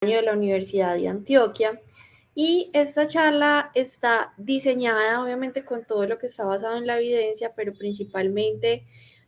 de la Universidad de Antioquia. Y esta charla está diseñada obviamente con todo lo que está basado en la evidencia, pero principalmente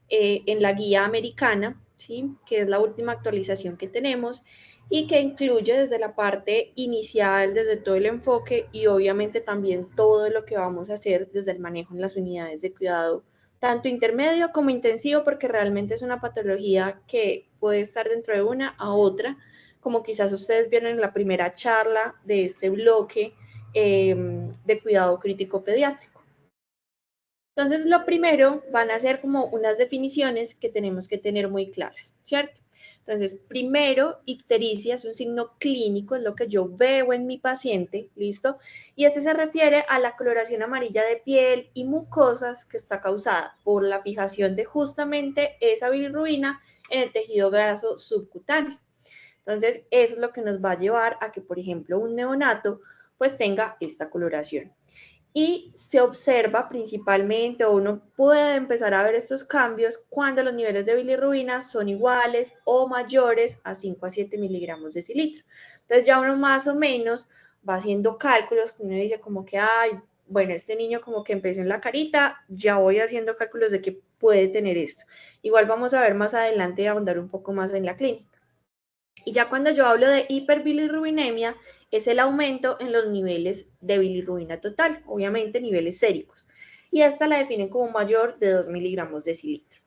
en la guía americana, ¿sí? Que es la última actualización que tenemos y que incluye desde la parte inicial, desde todo el enfoque y obviamente también todo lo que vamos a hacer desde el manejo en las unidades de cuidado, tanto intermedio como intensivo, porque realmente es una patología que puede estar dentro de una a otra, como quizás ustedes vieron en la primera charla de este bloque de cuidado crítico pediátrico. Entonces, lo primero van a ser como unas definiciones que tenemos que tener muy claras, ¿cierto? Entonces, primero, ictericia es un signo clínico, es lo que yo veo en mi paciente, ¿listo? Y este se refiere a la coloración amarilla de piel y mucosas que está causada por la fijación de justamente esa bilirrubina en el tejido graso subcutáneo. Entonces, eso es lo que nos va a llevar a que, por ejemplo, un neonato pues tenga esta coloración. Y se observa principalmente, o uno puede empezar a ver estos cambios cuando los niveles de bilirrubina son iguales o mayores a 5 a 7 miligramos de decilitro. Entonces ya uno más o menos va haciendo cálculos, uno dice como que, ay, bueno, este niño como que empezó en la carita, ya voy haciendo cálculos de que puede tener esto. Igual vamos a ver más adelante y ahondar un poco más en la clínica. Y ya cuando yo hablo de hiperbilirrubinemia, es el aumento en los niveles de bilirrubina total, obviamente niveles séricos. Y esta la definen como mayor de 2 miligramos de decilitro.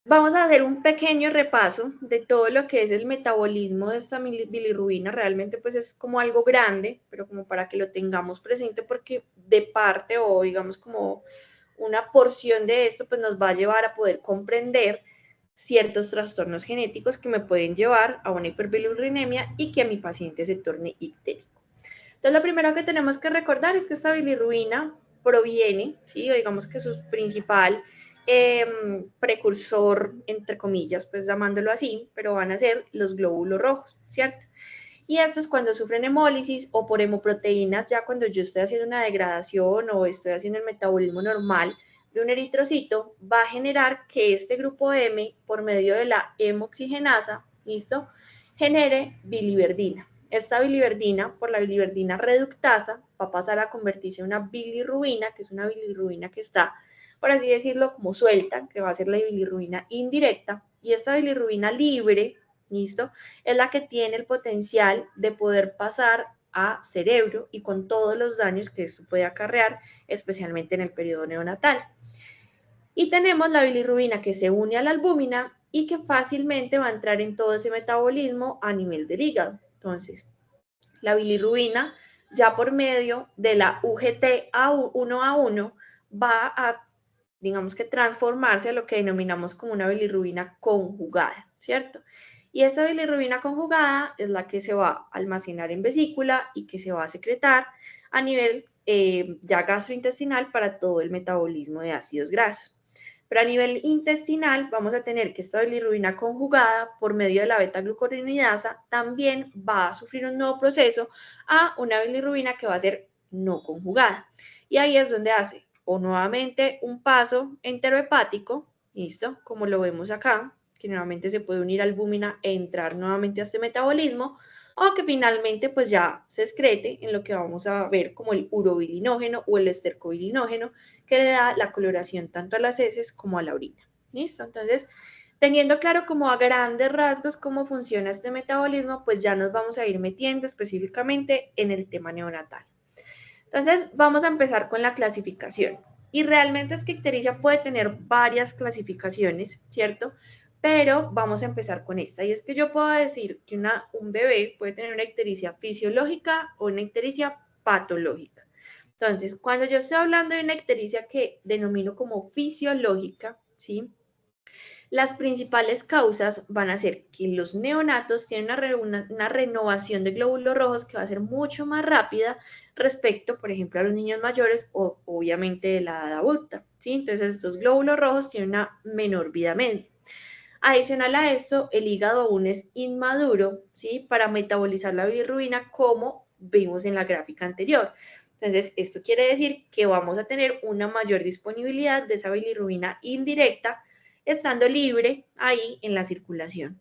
Vamos a hacer un pequeño repaso de todo lo que es el metabolismo de esta bilirrubina. Realmente pues es como algo grande, pero como para que lo tengamos presente porque de parte o digamos como una porción de esto pues nos va a llevar a poder comprender ciertos trastornos genéticos que me pueden llevar a una hiperbilirrubinemia y que a mi paciente se torne ictérico. Entonces, lo primero que tenemos que recordar es que esta bilirrubina proviene, ¿sí? O digamos que su principal precursor, entre comillas, pues llamándolo así, pero van a ser los glóbulos rojos, ¿cierto? Y esto es cuando sufren hemólisis o por hemoproteínas, ya cuando yo estoy haciendo una degradación o estoy haciendo el metabolismo normal de un eritrocito, va a generar que este grupo M, por medio de la hemoxigenasa, ¿listo? Genere biliverdina. Esta biliverdina, por la biliverdina reductasa, va a pasar a convertirse en una bilirrubina, que es una bilirrubina que está, por así decirlo, como suelta, que va a ser la bilirrubina indirecta, y esta bilirrubina libre, ¿listo? Es la que tiene el potencial de poder pasar a cerebro y con todos los daños que esto puede acarrear, especialmente en el periodo neonatal. Y tenemos la bilirrubina que se une a la albúmina y que fácilmente va a entrar en todo ese metabolismo a nivel del hígado. Entonces, la bilirrubina ya por medio de la UGT A1A1 va a, digamos que transformarse a lo que denominamos como una bilirrubina conjugada, ¿cierto? Y esta bilirrubina conjugada es la que se va a almacenar en vesícula y que se va a secretar a nivel ya gastrointestinal para todo el metabolismo de ácidos grasos. Pero a nivel intestinal vamos a tener que esta bilirrubina conjugada por medio de la beta-glucuronidasa también va a sufrir un nuevo proceso a una bilirrubina que va a ser no conjugada. Y ahí es donde hace o nuevamente un paso enterohepático, ¿listo? Como lo vemos acá, que nuevamente se puede unir albúmina e entrar nuevamente a este metabolismo, o que finalmente pues ya se excrete en lo que vamos a ver como el urobilinógeno o el estercobilinógeno, que le da la coloración tanto a las heces como a la orina. ¿Listo? Entonces, teniendo claro como a grandes rasgos cómo funciona este metabolismo, pues ya nos vamos a ir metiendo específicamente en el tema neonatal. Entonces, vamos a empezar con la clasificación. Y realmente es que ictericia puede tener varias clasificaciones, ¿cierto? Pero vamos a empezar con esta. Y es que yo puedo decir que un bebé puede tener una ictericia fisiológica o una ictericia patológica. Entonces, cuando yo estoy hablando de una ictericia que denomino como fisiológica, ¿sí? Las principales causas van a ser que los neonatos tienen una renovación de glóbulos rojos que va a ser mucho más rápida respecto, por ejemplo, a los niños mayores o obviamente de la edad adulta, ¿sí? Entonces, estos glóbulos rojos tienen una menor vida media. Adicional a esto, el hígado aún es inmaduro, ¿sí? Para metabolizar la bilirrubina como vimos en la gráfica anterior. Entonces, esto quiere decir que vamos a tener una mayor disponibilidad de esa bilirrubina indirecta, estando libre ahí en la circulación.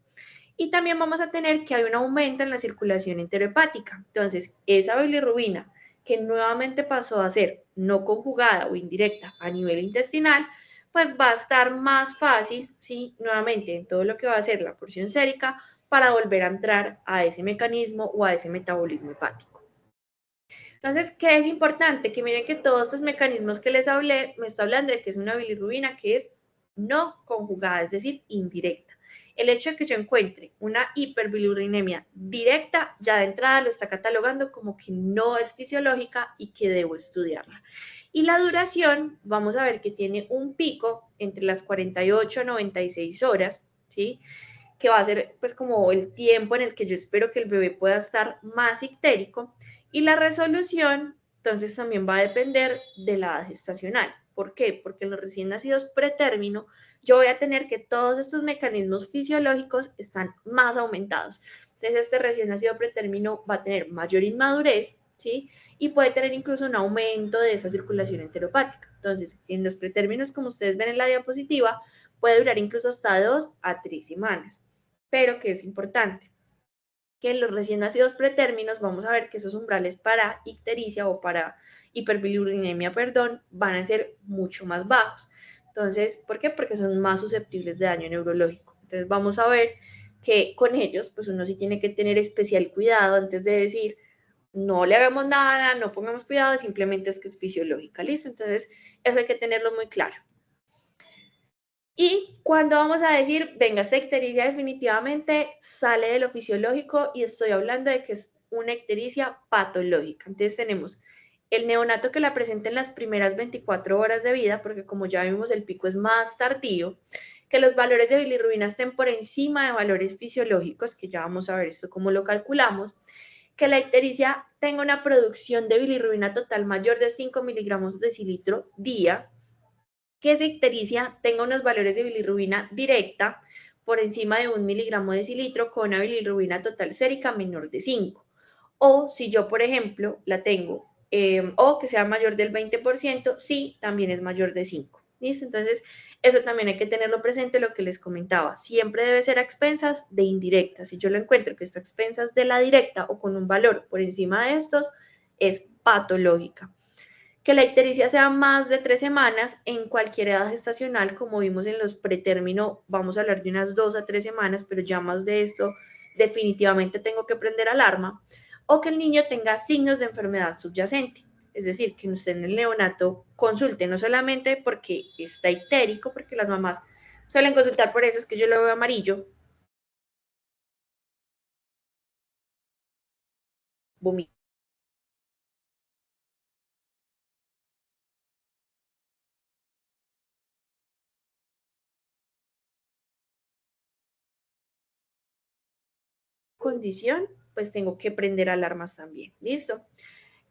Y también vamos a tener que hay un aumento en la circulación enterohepática. Entonces, esa bilirrubina que nuevamente pasó a ser no conjugada o indirecta a nivel intestinal, pues va a estar más fácil, ¿sí? Nuevamente, en todo lo que va a ser la porción sérica para volver a entrar a ese mecanismo o a ese metabolismo hepático. Entonces, ¿qué es importante? Que miren que todos estos mecanismos que les hablé, me está hablando de que es una bilirrubina que es no conjugada, es decir, indirecta. El hecho de que yo encuentre una hiperbilirrubinemia directa, ya de entrada lo está catalogando como que no es fisiológica y que debo estudiarla. Y la duración, vamos a ver que tiene un pico entre las 48 a 96 horas, ¿sí? Que va a ser pues como el tiempo en el que yo espero que el bebé pueda estar más ictérico, y la resolución entonces también va a depender de la edad gestacional. ¿Por qué? Porque en los recién nacidos pretérmino yo voy a tener que todos estos mecanismos fisiológicos están más aumentados. Entonces este recién nacido pretérmino va a tener mayor inmadurez, ¿sí? Y puede tener incluso un aumento de esa circulación enteropática. Entonces, en los pretérminos, como ustedes ven en la diapositiva, puede durar incluso hasta 2 a 3 semanas. Pero que es importante, que en los recién nacidos pretérminos vamos a ver que esos umbrales para ictericia o para hiperbilirubinemia, perdón, van a ser mucho más bajos. Entonces, ¿por qué? Porque son más susceptibles de daño neurológico. Entonces, vamos a ver que con ellos, pues uno sí tiene que tener especial cuidado antes de decir, no le hagamos nada, no pongamos cuidado, simplemente es que es fisiológica, ¿listo? Entonces, eso hay que tenerlo muy claro. Y cuando vamos a decir, venga, esta ictericia definitivamente sale de lo fisiológico y estoy hablando de que es una ictericia patológica. Entonces tenemos el neonato que la presenta en las primeras 24 horas de vida, porque como ya vimos el pico es más tardío, que los valores de bilirrubina estén por encima de valores fisiológicos, que ya vamos a ver esto cómo lo calculamos, que la ictericia tenga una producción de bilirrubina total mayor de 5 miligramos de decilitro día, que esa ictericia tenga unos valores de bilirrubina directa por encima de 1 miligramo de decilitro con una bilirrubina total sérica menor de 5. O si yo, por ejemplo, la tengo, o que sea mayor del 20%, sí, también es mayor de 5. ¿Listo? Entonces, eso también hay que tenerlo presente, lo que les comentaba. Siempre debe ser a expensas de indirecta. Si yo lo encuentro que está a expensas de la directa o con un valor por encima de estos, es patológica. Que la ictericia sea más de 3 semanas en cualquier edad gestacional, como vimos en los pretérmino, vamos a hablar de unas 2 a 3 semanas, pero ya más de esto definitivamente tengo que prender alarma, o que el niño tenga signos de enfermedad subyacente, es decir, que usted en el neonato consulte, no solamente porque está ictérico, porque las mamás suelen consultar por eso, es que yo lo veo amarillo, vomito, condición, pues tengo que prender alarmas también, ¿listo?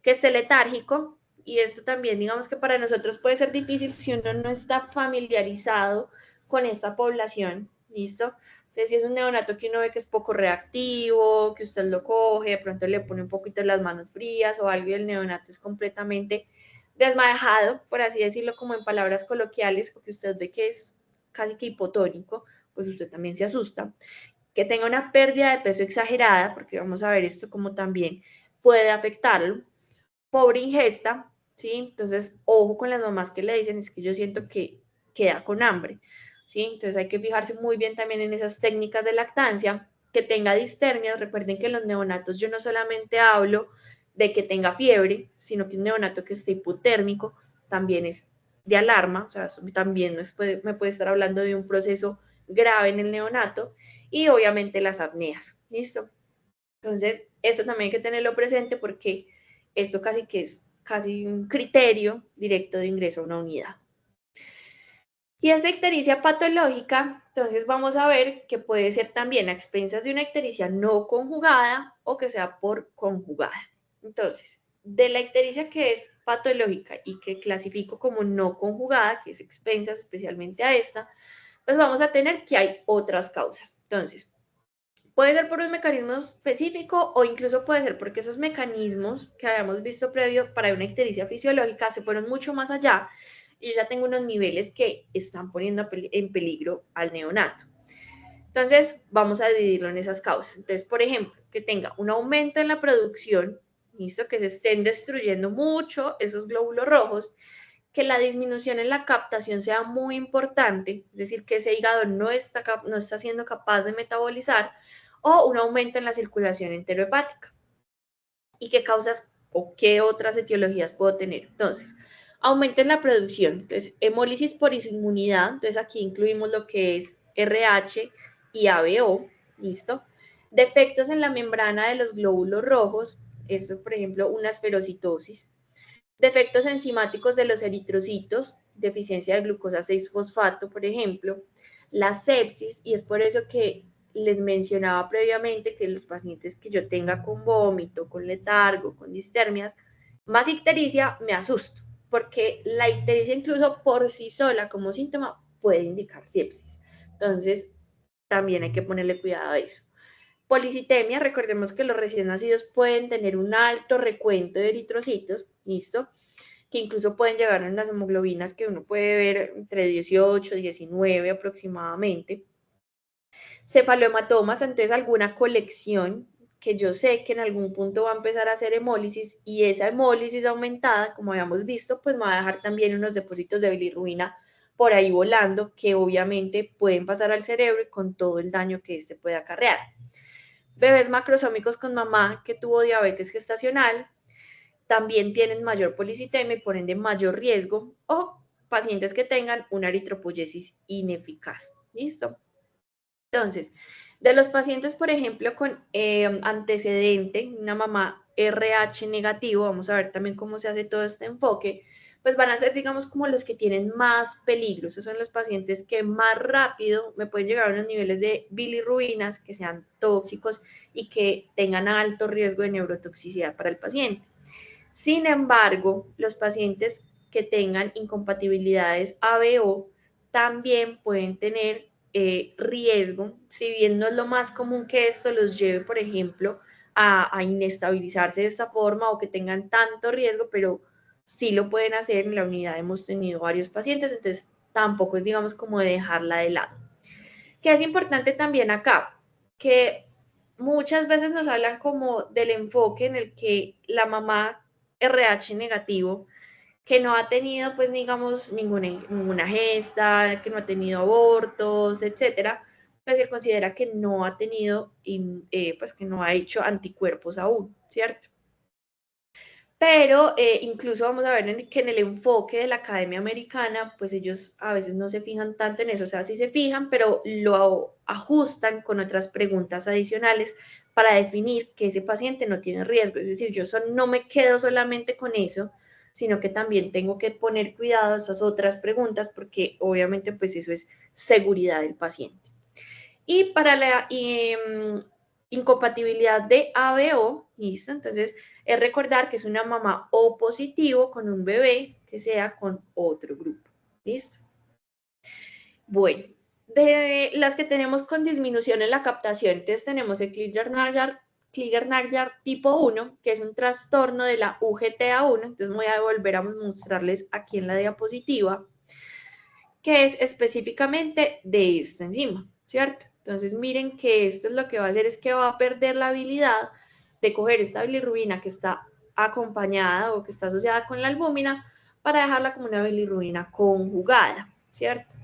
Que esté letárgico, y esto también digamos que para nosotros puede ser difícil si uno no está familiarizado con esta población, ¿listo? Entonces, si es un neonato que uno ve que es poco reactivo, que usted lo coge, de pronto le pone un poquito las manos frías o algo y el neonato es completamente desmadejado, por así decirlo, como en palabras coloquiales, porque usted ve que es casi que hipotónico, pues usted también se asusta. Que tenga una pérdida de peso exagerada, porque vamos a ver esto como también puede afectarlo. Pobre ingesta, ¿sí? Entonces, ojo con las mamás que le dicen, es que yo siento que queda con hambre, ¿sí? Entonces hay que fijarse muy bien también en esas técnicas de lactancia, que tenga distermias. Recuerden que en los neonatos yo no solamente hablo de que tenga fiebre, sino que un neonato que esté hipotérmico también es de alarma, o sea, también me puede estar hablando de un proceso grave en el neonato, y obviamente las apneas, ¿listo? Entonces, esto también hay que tenerlo presente porque esto casi que es casi un criterio directo de ingreso a una unidad. Y esta ictericia patológica, entonces vamos a ver que puede ser también a expensas de una ictericia no conjugada o que sea por conjugada. Entonces, de la ictericia que es patológica y que clasifico como no conjugada, que es expensas especialmente a esta, pues vamos a tener que hay otras causas. Entonces, puede ser por un mecanismo específico o incluso puede ser porque esos mecanismos que habíamos visto previo para una ictericia fisiológica se fueron mucho más allá y yo ya tengo unos niveles que están poniendo en peligro al neonato. Entonces, vamos a dividirlo en esas causas. Entonces, por ejemplo, que tenga un aumento en la producción, ¿listo? Que se estén destruyendo mucho esos glóbulos rojos, que la disminución en la captación sea muy importante, es decir, que ese hígado no está siendo capaz de metabolizar, o un aumento en la circulación enterohepática. ¿Y qué causas o qué otras etiologías puedo tener? Entonces, aumento en la producción, entonces, hemólisis por inmunidad, entonces aquí incluimos lo que es RH y ABO, ¿listo? Defectos en la membrana de los glóbulos rojos, esto es, por ejemplo, una esferocitosis. Defectos enzimáticos de los eritrocitos, deficiencia de glucosa 6-fosfato, por ejemplo, la sepsis, y es por eso que les mencionaba previamente que los pacientes que yo tenga con vómito, con letargo, con distermias, más ictericia, me asusto, porque la ictericia incluso por sí sola como síntoma puede indicar sepsis. Entonces, también hay que ponerle cuidado a eso. Policitemia, recordemos que los recién nacidos pueden tener un alto recuento de eritrocitos, ¿listo? Que incluso pueden llegar a unas hemoglobinas que uno puede ver entre 18 y 19 aproximadamente. Cefalomatomas, entonces alguna colección que yo sé que en algún punto va a empezar a hacer hemólisis y esa hemólisis aumentada, como habíamos visto, pues me va a dejar también unos depósitos de bilirrubina por ahí volando que obviamente pueden pasar al cerebro y con todo el daño que este puede acarrear. Bebés macrosómicos con mamá que tuvo diabetes gestacional también tienen mayor policitemia y por ende mayor riesgo, o pacientes que tengan una eritropoyesis ineficaz. ¿Listo? Entonces, de los pacientes, por ejemplo, con antecedente, una mamá RH negativo, vamos a ver también cómo se hace todo este enfoque, pues van a ser, digamos, como los que tienen más peligro. Esos son los pacientes que más rápido me pueden llegar a unos niveles de bilirrubinas que sean tóxicos y que tengan alto riesgo de neurotoxicidad para el paciente. Sin embargo, los pacientes que tengan incompatibilidades ABO también pueden tener riesgo, si bien no es lo más común que esto los lleve, por ejemplo, a inestabilizarse de esta forma o que tengan tanto riesgo, pero sí lo pueden hacer. En la unidad hemos tenido varios pacientes, entonces tampoco es, digamos, como de dejarla de lado. Que es importante también acá, que muchas veces nos hablan como del enfoque en el que la mamá RH negativo, que no ha tenido, pues, digamos, ninguna gesta, que no ha tenido abortos, etcétera, pues se considera que no ha tenido, pues, que no ha hecho anticuerpos aún, ¿cierto? Pero incluso vamos a ver que en el enfoque de la Academia Americana, pues ellos a veces no se fijan tanto en eso, o sea, sí se fijan, pero lo ajustan con otras preguntas adicionales para definir que ese paciente no tiene riesgo. Es decir, yo no me quedo solamente con eso, sino que también tengo que poner cuidado a esas otras preguntas porque obviamente pues eso es seguridad del paciente. Y para la incompatibilidad de ABO, ¿listo? Entonces, es recordar que es una mamá O positivo con un bebé que sea con otro grupo, ¿listo? Bueno, de las que tenemos con disminución en la captación, entonces tenemos el Kliger-Nagyar tipo 1, que es un trastorno de la UGTA1, entonces voy a volver a mostrarles aquí en la diapositiva, que es específicamente de esta enzima, ¿cierto? Entonces miren que esto es lo que va a hacer, es que va a perder la habilidad de coger esta bilirrubina que está acompañada o que está asociada con la albúmina para dejarla como una bilirrubina conjugada, ¿cierto?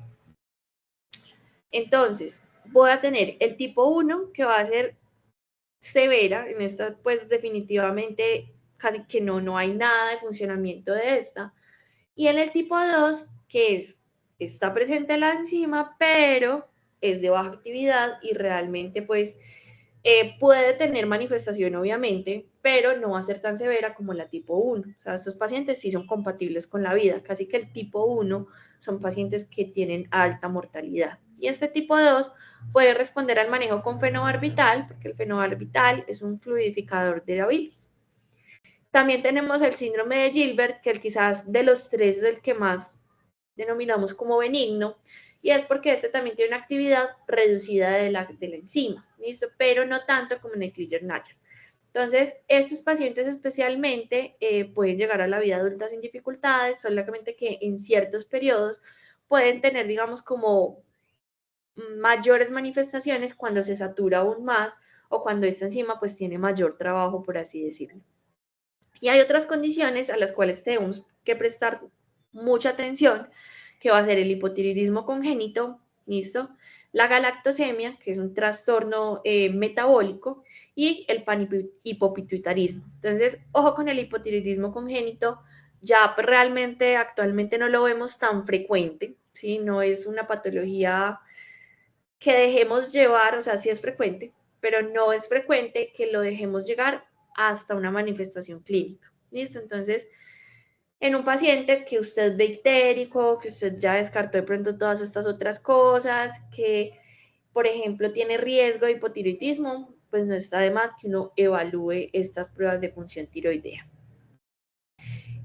Entonces, voy a tener el tipo 1 que va a ser severa, en esta pues definitivamente casi que no hay nada de funcionamiento de esta, y en el tipo 2 que está presente la enzima, pero es de baja actividad y realmente pues puede tener manifestación obviamente, pero no va a ser tan severa como la tipo 1. O sea, estos pacientes sí son compatibles con la vida, casi que el tipo 1 son pacientes que tienen alta mortalidad. Y este tipo 2 puede responder al manejo con fenobarbital, porque el fenobarbital es un fluidificador de la bilis. También tenemos el síndrome de Gilbert, que quizás de los tres es el que más denominamos como benigno, y es porque este también tiene una actividad reducida de la enzima, ¿listo? Pero no tanto como en el Kliger-Nagyar. Entonces, estos pacientes especialmente pueden llegar a la vida adulta sin dificultades, solamente que en ciertos periodos pueden tener, digamos, como mayores manifestaciones cuando se satura aún más o cuando esta enzima pues tiene mayor trabajo, por así decirlo. Y hay otras condiciones a las cuales tenemos que prestar mucha atención, que va a ser el hipotiroidismo congénito, ¿listo? La galactosemia, que es un trastorno metabólico, y el panhipopituitarismo. Entonces, ojo con el hipotiroidismo congénito, ya realmente actualmente no lo vemos tan frecuente, ¿sí? No es una patología que dejemos llevar, o sea, sí es frecuente, pero no es frecuente que lo dejemos llegar hasta una manifestación clínica. ¿Listo? Entonces, en un paciente que usted ve ictérico, que usted ya descartó de pronto todas estas otras cosas, que, por ejemplo, tiene riesgo de hipotiroidismo, pues no está de más que uno evalúe estas pruebas de función tiroidea.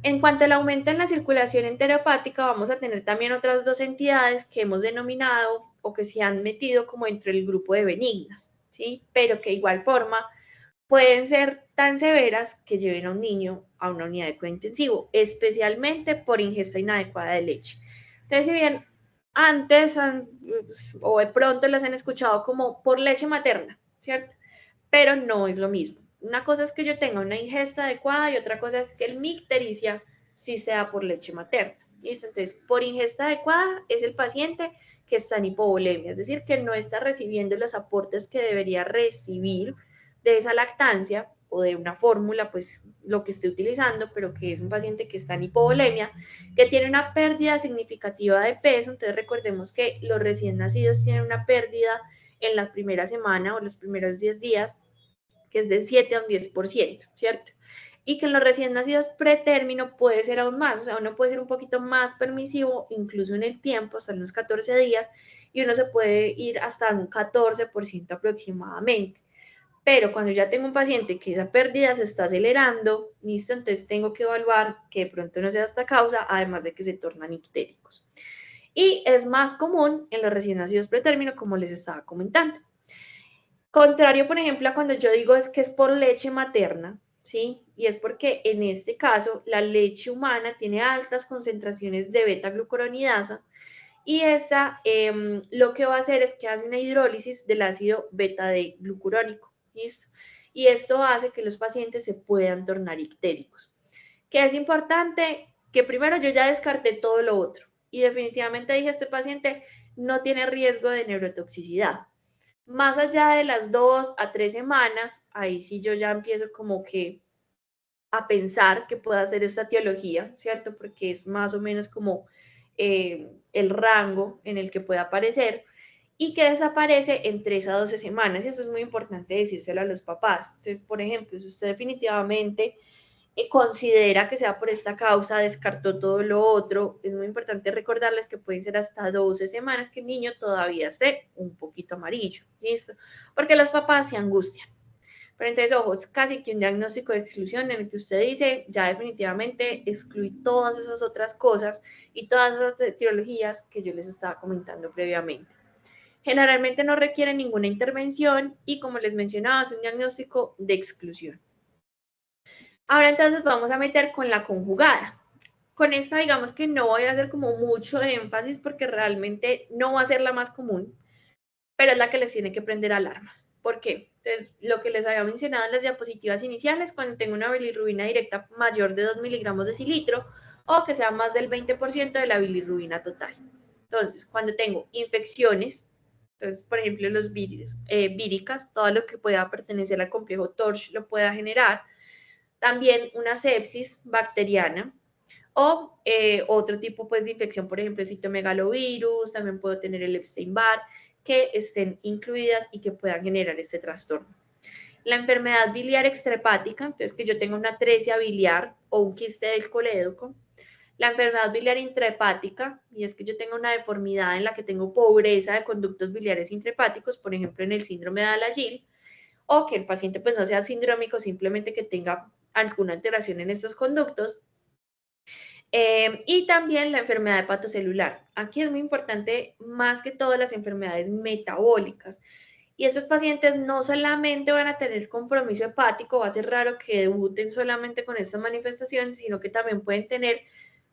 En cuanto al aumento en la circulación enterohepática, vamos a tener también otras dos entidades que hemos denominado o que se han metido como entre el grupo de benignas, ¿sí? Pero que de igual forma pueden ser tan severas que lleven a un niño a una unidad de cuidado intensivo, especialmente por ingesta inadecuada de leche. Entonces, si bien antes o de pronto las han escuchado como por leche materna, ¿cierto? Pero no es lo mismo. Una cosa es que yo tenga una ingesta adecuada y otra cosa es que el mi ictericia sí sea por leche materna. ¿Listo? Entonces, por ingesta adecuada es el paciente que está en hipovolemia, es decir, que no está recibiendo los aportes que debería recibir de esa lactancia o de una fórmula, pues lo que esté utilizando, pero que es un paciente que está en hipovolemia, que tiene una pérdida significativa de peso. Entonces, recordemos que los recién nacidos tienen una pérdida en la primera semana o los primeros 10 días, que es de 7 a un 10%, ¿cierto? Y que en los recién nacidos pretérmino puede ser aún más, o sea, uno puede ser un poquito más permisivo, incluso en el tiempo, hasta unos 14 días, y uno se puede ir hasta un 14% aproximadamente. Pero cuando ya tengo un paciente que esa pérdida se está acelerando, listo, entonces tengo que evaluar que de pronto no sea esta causa, además de que se tornan ictéricos. Y es más común en los recién nacidos pretérmino, como les estaba comentando. Contrario, por ejemplo, a cuando yo digo es que es por leche materna, ¿sí? Y es porque en este caso la leche humana tiene altas concentraciones de beta-glucuronidasa y esta lo que va a hacer es que hace una hidrólisis del ácido beta-D-glucurónico, ¿listo? Y esto hace que los pacientes se puedan tornar ictéricos. ¿Qué es importante? Que primero yo ya descarté todo lo otro y definitivamente dije, este paciente no tiene riesgo de neurotoxicidad. Más allá de las 2 a 3 semanas, ahí sí yo ya empiezo como que a pensar que pueda hacer esta etiología, ¿cierto? Porque es más o menos como el rango en el que puede aparecer y que desaparece en 3 a 12 semanas. Y eso es muy importante decírselo a los papás. Entonces, por ejemplo, si usted definitivamente considera que sea por esta causa, descartó todo lo otro, es muy importante recordarles que pueden ser hasta 12 semanas que el niño todavía esté un poquito amarillo, ¿listo? Porque los papás se angustian. Pero entonces, ojo, es casi que un diagnóstico de exclusión en el que usted dice, ya definitivamente excluí todas esas otras cosas y todas esas etiologías que yo les estaba comentando previamente. Generalmente no requiere ninguna intervención y, como les mencionaba, es un diagnóstico de exclusión. Ahora entonces vamos a meter con la conjugada. Con esta digamos que no voy a hacer como mucho énfasis porque realmente no va a ser la más común, pero es la que les tiene que prender alarmas. ¿Por qué? Entonces, lo que les había mencionado en las diapositivas iniciales, cuando tengo una bilirrubina directa mayor de 2 miligramos de cilitro o que sea más del 20% de la bilirrubina total. Entonces, cuando tengo infecciones, entonces, por ejemplo, los víricas, todo lo que pueda pertenecer al complejo TORCH lo pueda generar, también una sepsis bacteriana o otro tipo pues, de infección, por ejemplo, el citomegalovirus, también puedo tener el Epstein-Barr, que estén incluidas y que puedan generar este trastorno. La enfermedad biliar extrahepática, entonces que yo tenga una atresia biliar o un quiste del colédoco. La enfermedad biliar intrahepática, y es que yo tengo una deformidad en la que tengo pobreza de conductos biliares intrahepáticos, por ejemplo, en el síndrome de Alagil, o que el paciente pues no sea sindrómico, simplemente que tenga alguna alteración en estos conductos. Y también la enfermedad hepatocelular. Aquí es muy importante, más que todo, las enfermedades metabólicas. Y estos pacientes no solamente van a tener compromiso hepático, va a ser raro que debuten solamente con esta manifestación, sino que también pueden tener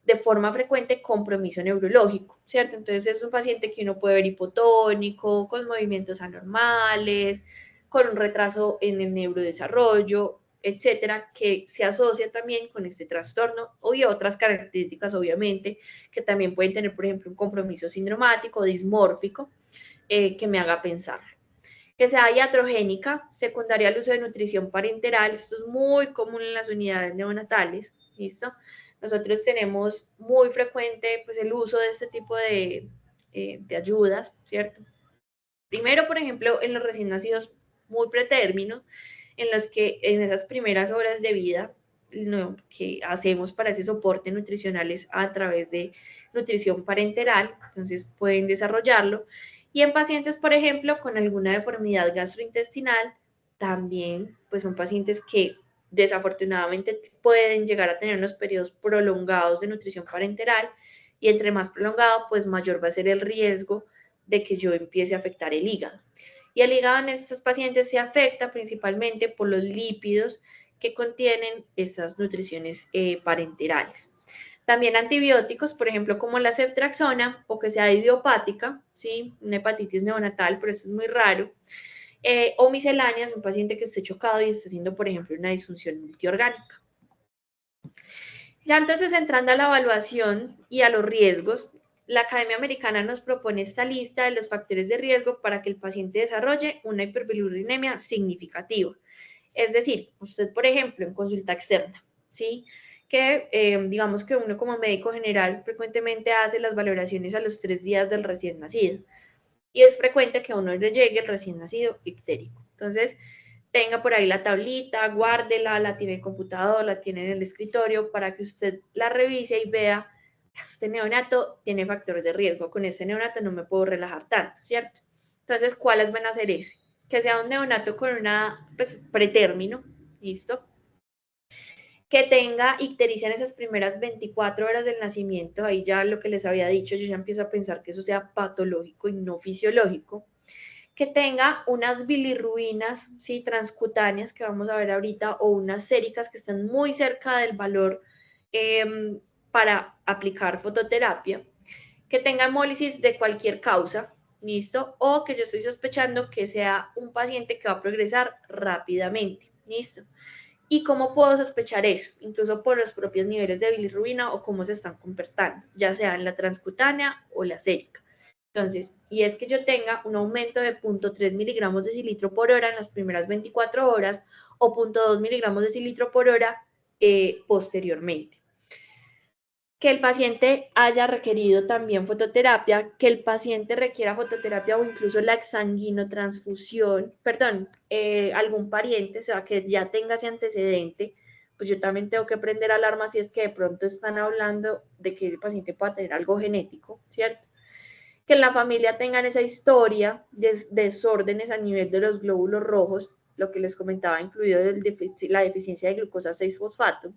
de forma frecuente compromiso neurológico, ¿cierto? Entonces es un paciente que uno puede ver hipotónico, con movimientos anormales, con un retraso en el neurodesarrollo, etcétera, que se asocia también con este trastorno y otras características, obviamente, que también pueden tener, por ejemplo, un compromiso sindromático, dismórfico, que me haga pensar. Que sea iatrogénica, secundaria al uso de nutrición parenteral, esto es muy común en las unidades neonatales, ¿listo? Nosotros tenemos muy frecuente pues, el uso de este tipo de ayudas, ¿cierto? Primero, por ejemplo, en los recién nacidos muy pretérmino, en los que en esas primeras horas de vida que hacemos para ese soporte nutricional es a través de nutrición parenteral, entonces pueden desarrollarlo. Y en pacientes, por ejemplo, con alguna deformidad gastrointestinal, también pues son pacientes que desafortunadamente pueden llegar a tener unos periodos prolongados de nutrición parenteral y entre más prolongado, pues mayor va a ser el riesgo de que yo empiece a afectar el hígado. Y el hígado en estos pacientes se afecta principalmente por los lípidos que contienen estas nutriciones parenterales. También antibióticos, por ejemplo, como la ceftriaxona o que sea idiopática, ¿sí? Una hepatitis neonatal, pero eso es muy raro. O misceláneas, un paciente que esté chocado y esté haciendo, por ejemplo, una disfunción multiorgánica. Ya entonces entrando a la evaluación y a los riesgos, la Academia Americana nos propone esta lista de los factores de riesgo para que el paciente desarrolle una hiperbilirubinemia significativa. Es decir, usted, por ejemplo, en consulta externa, ¿sí? Que digamos que uno como médico general frecuentemente hace las valoraciones a los 3 días del recién nacido. Y es frecuente que a uno le llegue el recién nacido ictérico. Entonces, tenga por ahí la tablita, guárdela, la tiene en el computador, la tiene en el escritorio para que usted la revise y vea, este neonato tiene factores de riesgo, con este neonato no me puedo relajar tanto, ¿cierto? Entonces, ¿cuáles van a ser ese? Que sea un neonato con una, pues, pretérmino, ¿listo? Que tenga ictericia en esas primeras 24 horas del nacimiento, ahí ya lo que les había dicho, yo ya empiezo a pensar que eso sea patológico y no fisiológico, que tenga unas bilirrubinas, ¿sí? Transcutáneas, que vamos a ver ahorita, o unas séricas que están muy cerca del valor para aplicar fototerapia, que tenga hemólisis de cualquier causa, ¿listo? O que yo estoy sospechando que sea un paciente que va a progresar rápidamente, ¿listo? ¿Y cómo puedo sospechar eso? Incluso por los propios niveles de bilirrubina o cómo se están comportando, ya sea en la transcutánea o la sérica. Entonces, y es que yo tenga un aumento de 0.3 miligramos de cilitro por hora en las primeras 24 horas o 0.2 miligramos de cilitro por hora posteriormente. Que el paciente haya requerido también fototerapia, que el paciente requiera fototerapia o incluso la exsanguinotransfusión, perdón, algún pariente, o sea, que ya tenga ese antecedente, pues yo también tengo que prender alarma si es que de pronto están hablando de que el paciente pueda tener algo genético, ¿cierto? Que en la familia tengan esa historia de desórdenes a nivel de los glóbulos rojos, lo que les comentaba, incluido la deficiencia de glucosa 6-fosfato,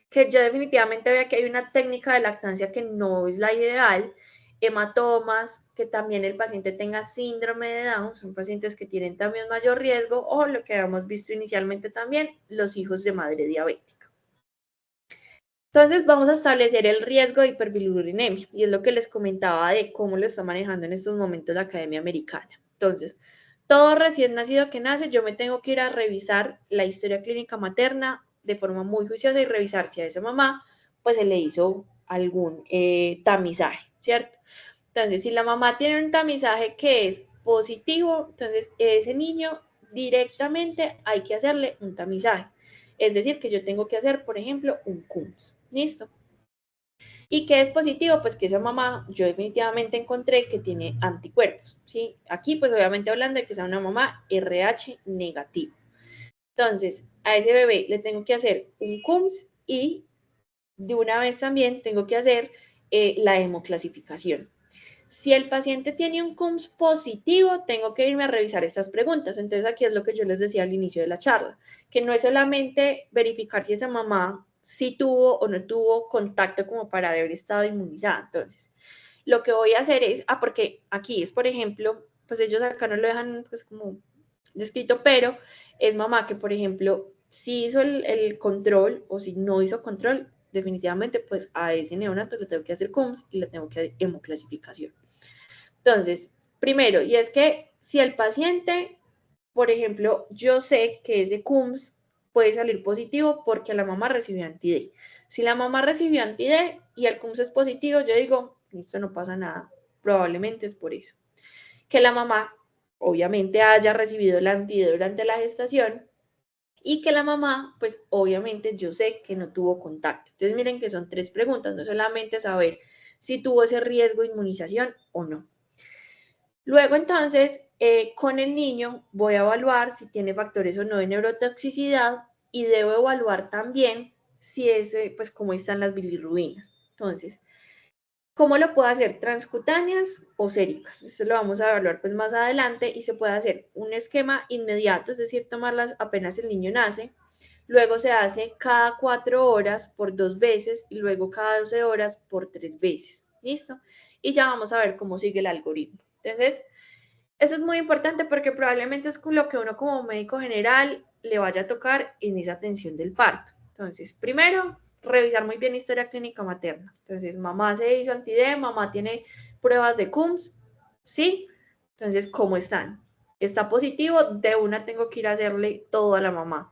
que yo definitivamente vea que hay una técnica de lactancia que no es la ideal, hematomas, que también el paciente tenga síndrome de Down, son pacientes que tienen también mayor riesgo, o lo que habíamos visto inicialmente también, los hijos de madre diabética. Entonces vamos a establecer el riesgo de hiperbilirrubinemia, y es lo que les comentaba de cómo lo está manejando en estos momentos la Academia Americana. Entonces, todo recién nacido que nace, yo me tengo que ir a revisar la historia clínica materna de forma muy juiciosa y revisar si a esa mamá pues se le hizo algún tamizaje, ¿cierto? Entonces, si la mamá tiene un tamizaje que es positivo, entonces ese niño directamente hay que hacerle un tamizaje. Es decir, que yo tengo que hacer, por ejemplo, un CUMS. ¿Listo? ¿Y qué es positivo? Pues que esa mamá yo definitivamente encontré que tiene anticuerpos, ¿sí? Aquí pues obviamente hablando de que sea una mamá RH negativo. Entonces, a ese bebé le tengo que hacer un CUMS y de una vez también tengo que hacer la hemoclasificación. Si el paciente tiene un CUMS positivo, tengo que irme a revisar estas preguntas. Entonces, aquí es lo que yo les decía al inicio de la charla, que no es solamente verificar si esa mamá sí tuvo o no tuvo contacto como para haber estado inmunizada. Entonces, lo que voy a hacer es, porque aquí es, por ejemplo, pues ellos acá no lo dejan pues como descrito, pero es mamá que, por ejemplo, si hizo el control o si no hizo control, definitivamente pues a ese neonato le tengo que hacer CUMS y le tengo que hacer hemoclasificación. Entonces, primero, y es que si el paciente, por ejemplo, yo sé que ese CUMS puede salir positivo porque la mamá recibió anti-D. Si la mamá recibió anti-D y el CUMS es positivo, yo digo, listo, no pasa nada, probablemente es por eso. Que la mamá, obviamente, haya recibido el anti-D durante la gestación y que la mamá, pues obviamente yo sé que no tuvo contacto. Entonces miren que son 3 preguntas, no solamente saber si tuvo ese riesgo de inmunización o no. Luego entonces, con el niño voy a evaluar si tiene factores o no de neurotoxicidad y debo evaluar también si pues cómo están las bilirrubinas. Entonces, ¿cómo lo puedo hacer? ¿Transcutáneas o séricas? Esto lo vamos a evaluar pues más adelante y se puede hacer un esquema inmediato, es decir, tomarlas apenas el niño nace. Luego se hace cada 4 horas por 2 veces y luego cada 12 horas por 3 veces. ¿Listo? Y ya vamos a ver cómo sigue el algoritmo. Entonces, eso es muy importante porque probablemente es lo que uno como médico general le vaya a tocar en esa atención del parto. Entonces, primero, revisar muy bien la historia clínica materna. Entonces, mamá se hizo anti-D, mamá tiene pruebas de CUMS, ¿sí? Entonces, ¿cómo están? ¿Está positivo? De una tengo que ir a hacerle todo a la mamá.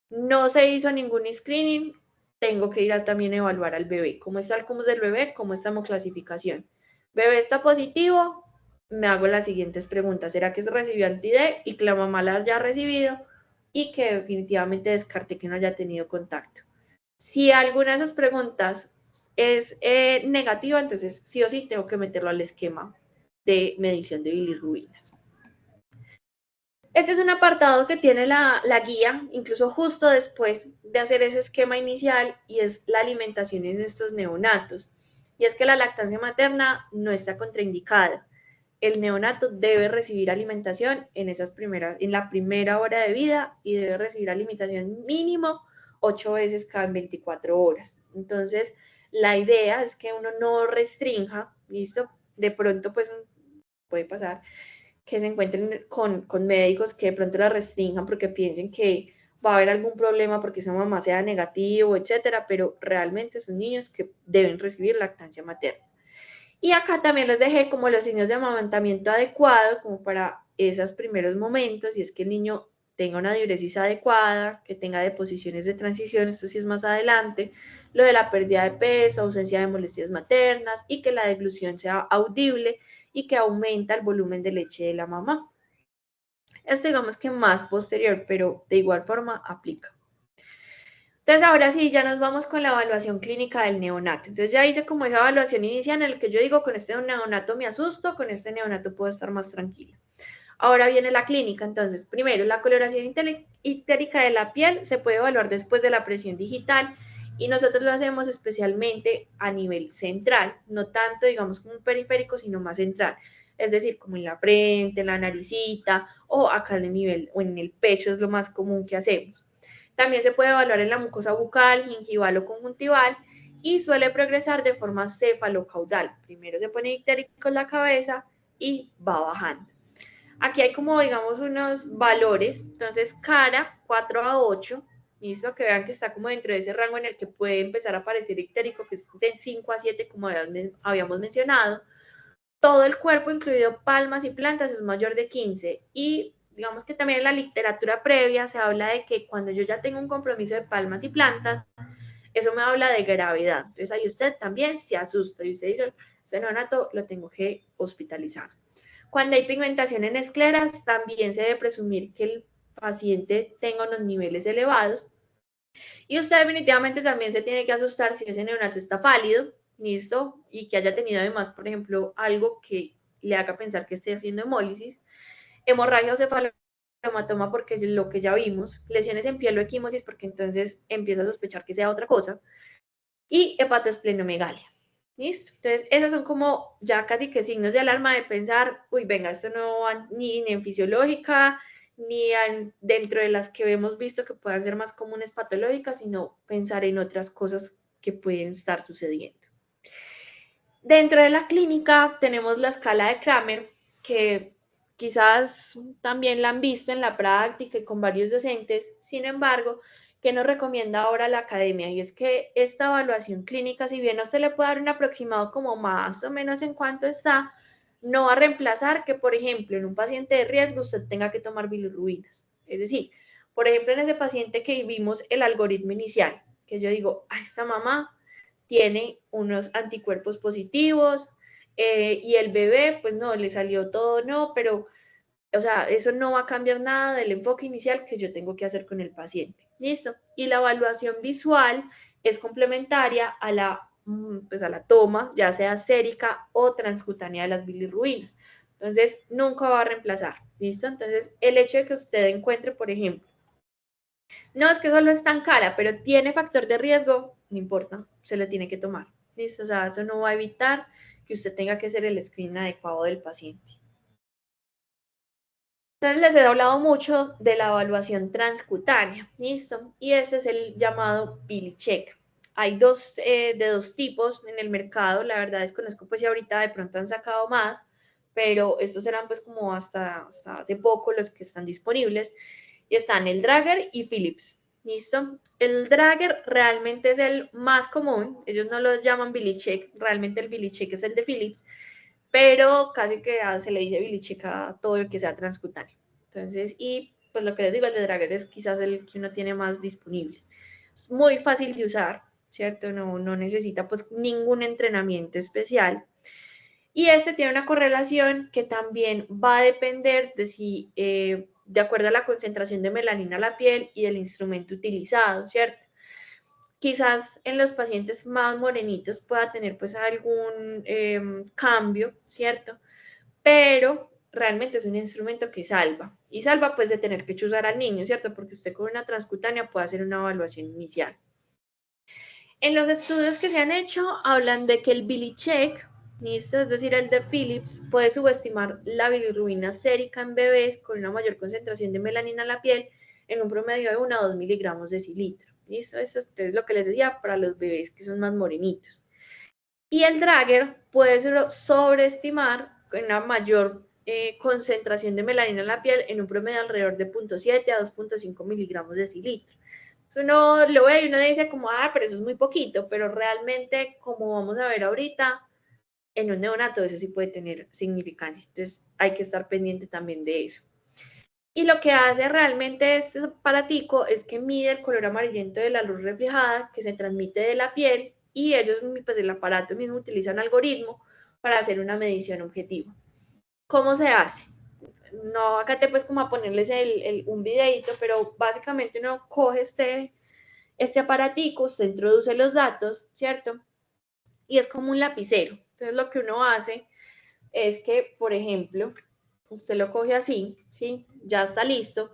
No se hizo ningún screening, tengo que ir a también evaluar al bebé. ¿Cómo está el CUMS del bebé? ¿Cómo está mi clasificación? ¿Bebé está positivo? Me hago las siguientes preguntas. ¿Será que se recibió anti-D y que la mamá la haya recibido y que definitivamente descarte que no haya tenido contacto? Si alguna de esas preguntas es negativa, entonces sí o sí tengo que meterlo al esquema de medición de bilirrubinas. Este es un apartado que tiene la guía, incluso justo después de hacer ese esquema inicial, y es la alimentación en estos neonatos. Y es que la lactancia materna no está contraindicada. El neonato debe recibir alimentación en la primera hora de vida y debe recibir alimentación mínimo 8 veces cada 24 horas. Entonces, la idea es que uno no restrinja, ¿listo? De pronto, pues puede pasar que se encuentren con médicos que de pronto la restrinjan porque piensen que va a haber algún problema porque esa mamá sea negativo, etcétera, pero realmente son niños que deben recibir lactancia materna. Y acá también les dejé como los signos de amamantamiento adecuado, como para esos primeros momentos, y es que el niño tenga una diuresis adecuada, que tenga deposiciones de transición, esto sí es más adelante, lo de la pérdida de peso, ausencia de molestias maternas y que la deglución sea audible y que aumenta el volumen de leche de la mamá. Esto digamos que más posterior, pero de igual forma aplica. Entonces, ahora sí, ya nos vamos con la evaluación clínica del neonato. Entonces, ya hice como esa evaluación inicial en la que yo digo, con este neonato me asusto, con este neonato puedo estar más tranquila. Ahora viene la clínica. Entonces, primero, la coloración itérica de la piel se puede evaluar después de la presión digital y nosotros lo hacemos especialmente a nivel central, no tanto, digamos, como un periférico, sino más central. Es decir, como en la frente, en la naricita o acá en el nivel o en el pecho es lo más común que hacemos. También se puede evaluar en la mucosa bucal, gingival o conjuntival y suele progresar de forma cefalocaudal. Primero se pone ictérico en la cabeza y va bajando. Aquí hay como, digamos, unos valores. Entonces, cara 4 a 8, listo, que vean que está como dentro de ese rango en el que puede empezar a aparecer ictérico, que es de 5 a 7, como habíamos mencionado. Todo el cuerpo, incluido palmas y plantas, es mayor de 15. Y digamos que también en la literatura previa se habla de que cuando yo ya tengo un compromiso de palmas y plantas, eso me habla de gravedad. Entonces ahí usted también se asusta y usted dice, este neonato lo tengo que hospitalizar. Cuando hay pigmentación en escleras, también se debe presumir que el paciente tenga unos niveles elevados. Y usted definitivamente también se tiene que asustar si ese neonato está pálido, listo, y que haya tenido además, por ejemplo, algo que le haga pensar que esté haciendo hemólisis, hemorragia o cefalohematoma porque es lo que ya vimos, lesiones en piel o equimosis porque entonces empieza a sospechar que sea otra cosa, y hepatoesplenomegalia. ¿Listo? Entonces, esos son como ya casi que signos de alarma de pensar, uy, venga, esto no va ni en fisiológica, ni dentro de las que hemos visto que puedan ser más comunes patológicas, sino pensar en otras cosas que pueden estar sucediendo. Dentro de la clínica tenemos la escala de Kramer, que quizás también la han visto en la práctica y con varios docentes, sin embargo, ¿qué nos recomienda ahora la academia? Y es que esta evaluación clínica, si bien a usted le puede dar un aproximado como más o menos en cuánto está, no va a reemplazar que, por ejemplo, en un paciente de riesgo usted tenga que tomar bilirrubinas. Es decir, por ejemplo, en ese paciente que vimos el algoritmo inicial, que yo digo, esta mamá tiene unos anticuerpos positivos y el bebé, pues no, le salió todo, no, pero o sea, eso no va a cambiar nada del enfoque inicial que yo tengo que hacer con el paciente. ¿Listo? Y la evaluación visual es complementaria a pues a la toma, ya sea sérica o transcutánea de las bilirrubinas. Entonces, nunca va a reemplazar. ¿Listo? Entonces, el hecho de que usted encuentre, por ejemplo, no es que solo es tan cara, pero tiene factor de riesgo, no importa, se le tiene que tomar. ¿Listo? O sea, eso no va a evitar que usted tenga que hacer el screen adecuado del paciente. Entonces les he hablado mucho de la evaluación transcutánea, ¿listo? Y este es el llamado Bilicheck. Hay de dos tipos en el mercado, la verdad desconozco pues si ahorita de pronto han sacado más, pero estos eran pues como hasta hace poco los que están disponibles, y están el Drager y Philips, ¿listo? El Drager realmente es el más común, ellos no lo llaman Bilicheck, realmente el Bilicheck es el de Philips, pero casi que se le dice Bilicheck a todo el que sea transcutáneo. Entonces, y pues lo que les digo, el de Drager es quizás el que uno tiene más disponible. Es muy fácil de usar, ¿cierto? No necesita pues ningún entrenamiento especial. Y este tiene una correlación que también va a depender de si, de acuerdo a la concentración de melanina en la piel y del instrumento utilizado, ¿cierto? Quizás en los pacientes más morenitos pueda tener pues algún cambio, ¿cierto? Pero realmente es un instrumento que salva. Y salva pues de tener que chuzar al niño, ¿cierto? Porque usted con una transcutánea puede hacer una evaluación inicial. En los estudios que se han hecho, hablan de que el Bilicheck, ¿listo? Es decir, el de Philips, puede subestimar la bilirrubina sérica en bebés con una mayor concentración de melanina en la piel en un promedio de 1 a 2 miligramos de cilitro. ¿Listo? Eso es lo que les decía para los bebés que son más morenitos. Y el Drager puede sobreestimar con una mayor concentración de melanina en la piel en un promedio alrededor de 0.7 a 2.5 miligramos de cilitro. Eso uno lo ve y uno dice como, pero eso es muy poquito, pero realmente, como vamos a ver ahorita, en un neonato eso sí puede tener significancia. Entonces hay que estar pendiente también de eso. Y lo que hace realmente este aparatico es que mide el color amarillento de la luz reflejada que se transmite de la piel y ellos, pues el aparato mismo utiliza un algoritmo para hacer una medición objetiva. ¿Cómo se hace? No, acá te pues como a ponerles un videito, pero básicamente uno coge este aparatico, se introduce los datos, ¿cierto? Y es como un lapicero. Entonces lo que uno hace es que, por ejemplo, usted lo coge así, ¿sí? Ya está listo.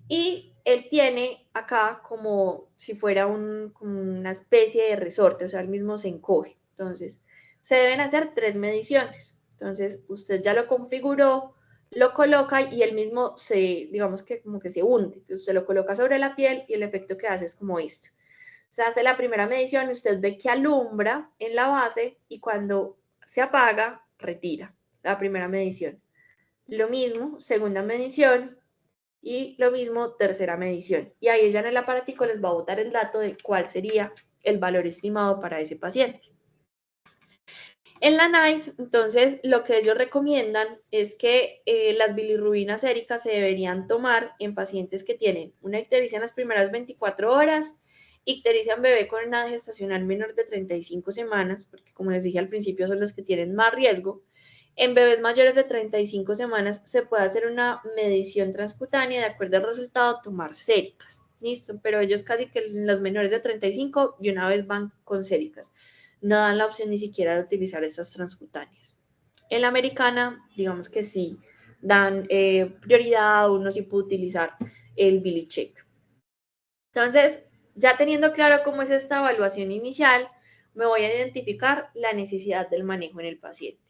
Y él tiene acá como si fuera como una especie de resorte, o sea, él mismo se encoge. Entonces, se deben hacer 3 mediciones. Entonces, usted ya lo configuró, lo coloca y él mismo digamos que como que se hunde. Entonces, usted lo coloca sobre la piel y el efecto que hace es como esto. Se hace la primera medición y usted ve que alumbra en la base y cuando se apaga, retira la primera medición. Lo mismo, segunda medición, y lo mismo, tercera medición. Y ahí ya en el aparatico les va a botar el dato de cuál sería el valor estimado para ese paciente. En la NICE, entonces, lo que ellos recomiendan es que las bilirrubinas séricas se deberían tomar en pacientes que tienen una ictericia en las primeras 24 horas, ictericia en bebé con una gestacional menor de 35 semanas, porque como les dije al principio son los que tienen más riesgo. En bebés mayores de 35 semanas se puede hacer una medición transcutánea de acuerdo al resultado, tomar séricas. Listo, pero ellos casi que los menores de 35 y una vez van con séricas. No dan la opción ni siquiera de utilizar estas transcutáneas. En la americana, digamos que sí, dan prioridad, uno sí puede utilizar el Bilicheck. Entonces, ya teniendo claro cómo es esta evaluación inicial, me voy a identificar la necesidad del manejo en el paciente.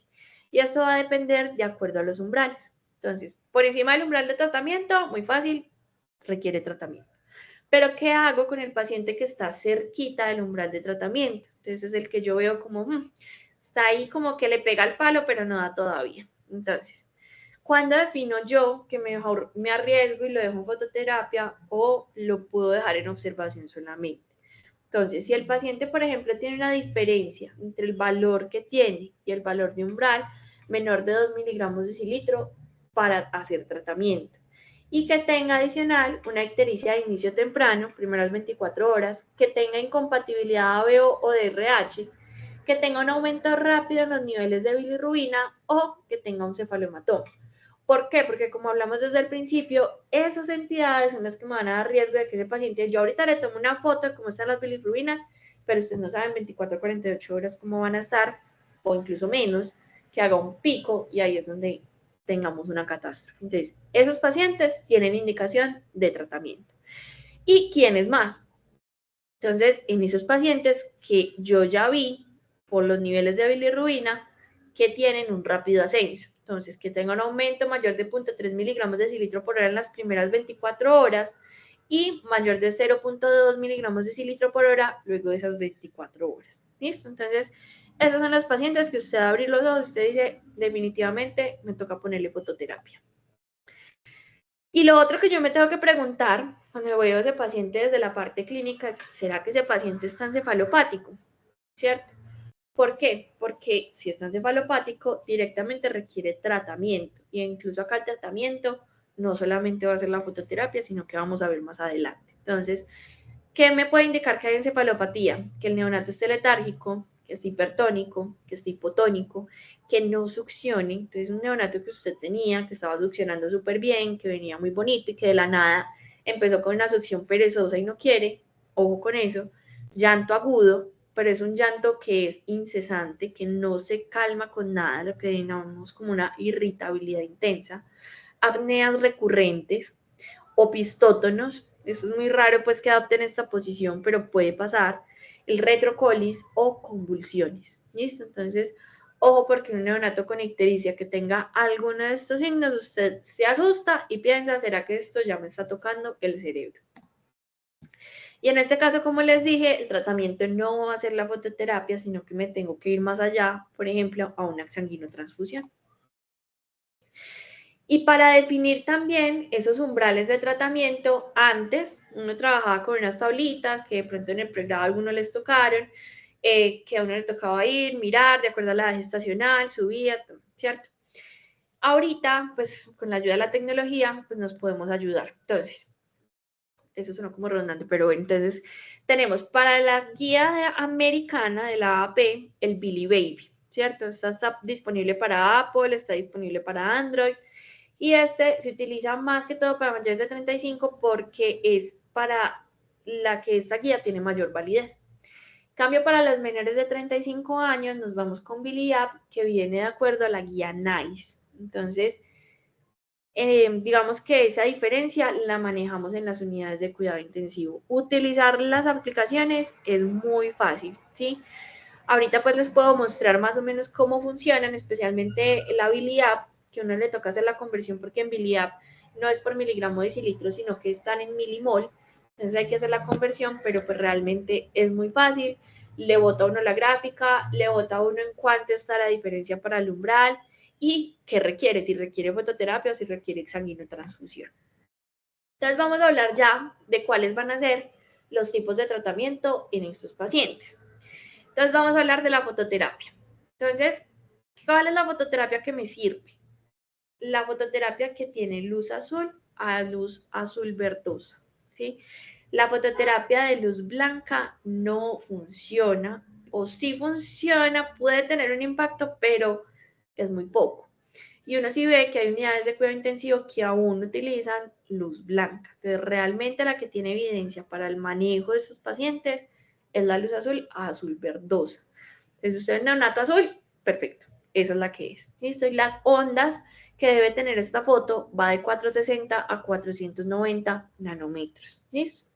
Y esto va a depender de acuerdo a los umbrales. Entonces, por encima del umbral de tratamiento, muy fácil, requiere tratamiento. Pero, ¿qué hago con el paciente que está cerquita del umbral de tratamiento? Entonces, es el que yo veo como, está ahí como que le pega el palo, pero no da todavía. Entonces, ¿Cuándo defino yo que mejor me arriesgo y lo dejo en fototerapia o lo puedo dejar en observación solamente? Entonces, si el paciente, por ejemplo, tiene una diferencia entre el valor que tiene y el valor de umbral menor de 2 miligramos de cilitro para hacer tratamiento, y que tenga adicional una ictericia de inicio temprano, primeras 24 horas, que tenga incompatibilidad ABO o DRH, que tenga un aumento rápido en los niveles de bilirrubina o que tenga un cefalohematoma. ¿Por qué? Porque como hablamos desde el principio, esas entidades son las que me van a dar riesgo de que ese paciente, yo ahorita le tomo una foto de cómo están las bilirrubinas, pero ustedes no saben 24 a 48 horas cómo van a estar, o incluso menos, que haga un pico y ahí es donde tengamos una catástrofe. Entonces, esos pacientes tienen indicación de tratamiento. ¿Y quiénes más? Entonces, en esos pacientes que yo ya vi por los niveles de bilirrubina que tienen un rápido ascenso, entonces que tenga un aumento mayor de 0.3 miligramos de cilitro por hora en las primeras 24 horas y mayor de 0.2 miligramos de cilitro por hora luego de esas 24 horas. ¿Listo? Entonces, esos son los pacientes que usted va a abrir los ojos y usted dice, definitivamente me toca ponerle fototerapia. Y lo otro que yo me tengo que preguntar cuando veo a ese paciente desde la parte clínica es, ¿será que ese paciente está encefalopático? ¿Cierto? ¿Por qué? Porque si está encefalopático, directamente requiere tratamiento. Y incluso acá el tratamiento no solamente va a ser la fototerapia, sino que vamos a ver más adelante. Entonces, ¿qué me puede indicar que hay encefalopatía? Que el neonato esté letárgico, que esté hipertónico, que esté hipotónico, que no succione. Entonces, un neonato que usted tenía, que estaba succionando súper bien, que venía muy bonito y que de la nada empezó con una succión perezosa y no quiere, ojo con eso, llanto agudo, pero es un llanto que es incesante, que no se calma con nada, lo que denominamos como una irritabilidad intensa, apneas recurrentes, opistótonos, eso es muy raro pues que adopten esta posición, pero puede pasar, el retrocolis o convulsiones, ¿listo? Entonces, ojo porque un neonato con ictericia que tenga alguno de estos signos, usted se asusta y piensa, ¿será que esto ya me está tocando el cerebro? Y en este caso, como les dije, el tratamiento no va a ser la fototerapia, sino que me tengo que ir más allá, por ejemplo, a una sanguinotransfusión. Y para definir también esos umbrales de tratamiento, antes uno trabajaba con unas tablitas que de pronto en el pregrado a algunos les tocaron, que a uno le tocaba ir, mirar, de acuerdo a la edad gestacional, subía, ¿cierto? Ahorita, pues con la ayuda de la tecnología, pues nos podemos ayudar. Entonces, eso suena como redundante, pero bueno, entonces tenemos para la guía americana de la AP el Billy Baby, ¿cierto? Esta está disponible para Apple, está disponible para Android, y este se utiliza más que todo para mayores de 35 porque es para la que esta guía tiene mayor validez. Cambio para las menores de 35 años, nos vamos con Billy App, que viene de acuerdo a la guía NICE. Entonces, digamos que esa diferencia la manejamos en las unidades de cuidado intensivo. Utilizar las aplicaciones es muy fácil, ¿sí? Ahorita pues les puedo mostrar más o menos cómo funcionan, especialmente la Billy App, que a uno le toca hacer la conversión porque en Billy App no es por miligramo de cilitro, sino que están en milimol, entonces hay que hacer la conversión, pero pues realmente es muy fácil, le bota a uno la gráfica, le bota a uno en cuánto está la diferencia para el umbral y qué requiere, si requiere fototerapia o si requiere sanguinotransfusión. Entonces vamos a hablar ya de cuáles van a ser los tipos de tratamiento en estos pacientes. Entonces vamos a hablar de la fototerapia. Entonces, ¿cuál es la fototerapia que me sirve? La fototerapia que tiene luz azul a luz azul verdosa, ¿sí? La fototerapia de luz blanca no funciona, o sí funciona, puede tener un impacto, pero es muy poco. Y uno sí ve que hay unidades de cuidado intensivo que aún utilizan luz blanca. Entonces, realmente la que tiene evidencia para el manejo de estos pacientes es la luz azul a azul verdosa. Entonces, usted ve neonato azul, perfecto, esa es la que es. ¿Listo? Y las ondas que debe tener esta foto va de 460 a 490 nanómetros. ¿Listo?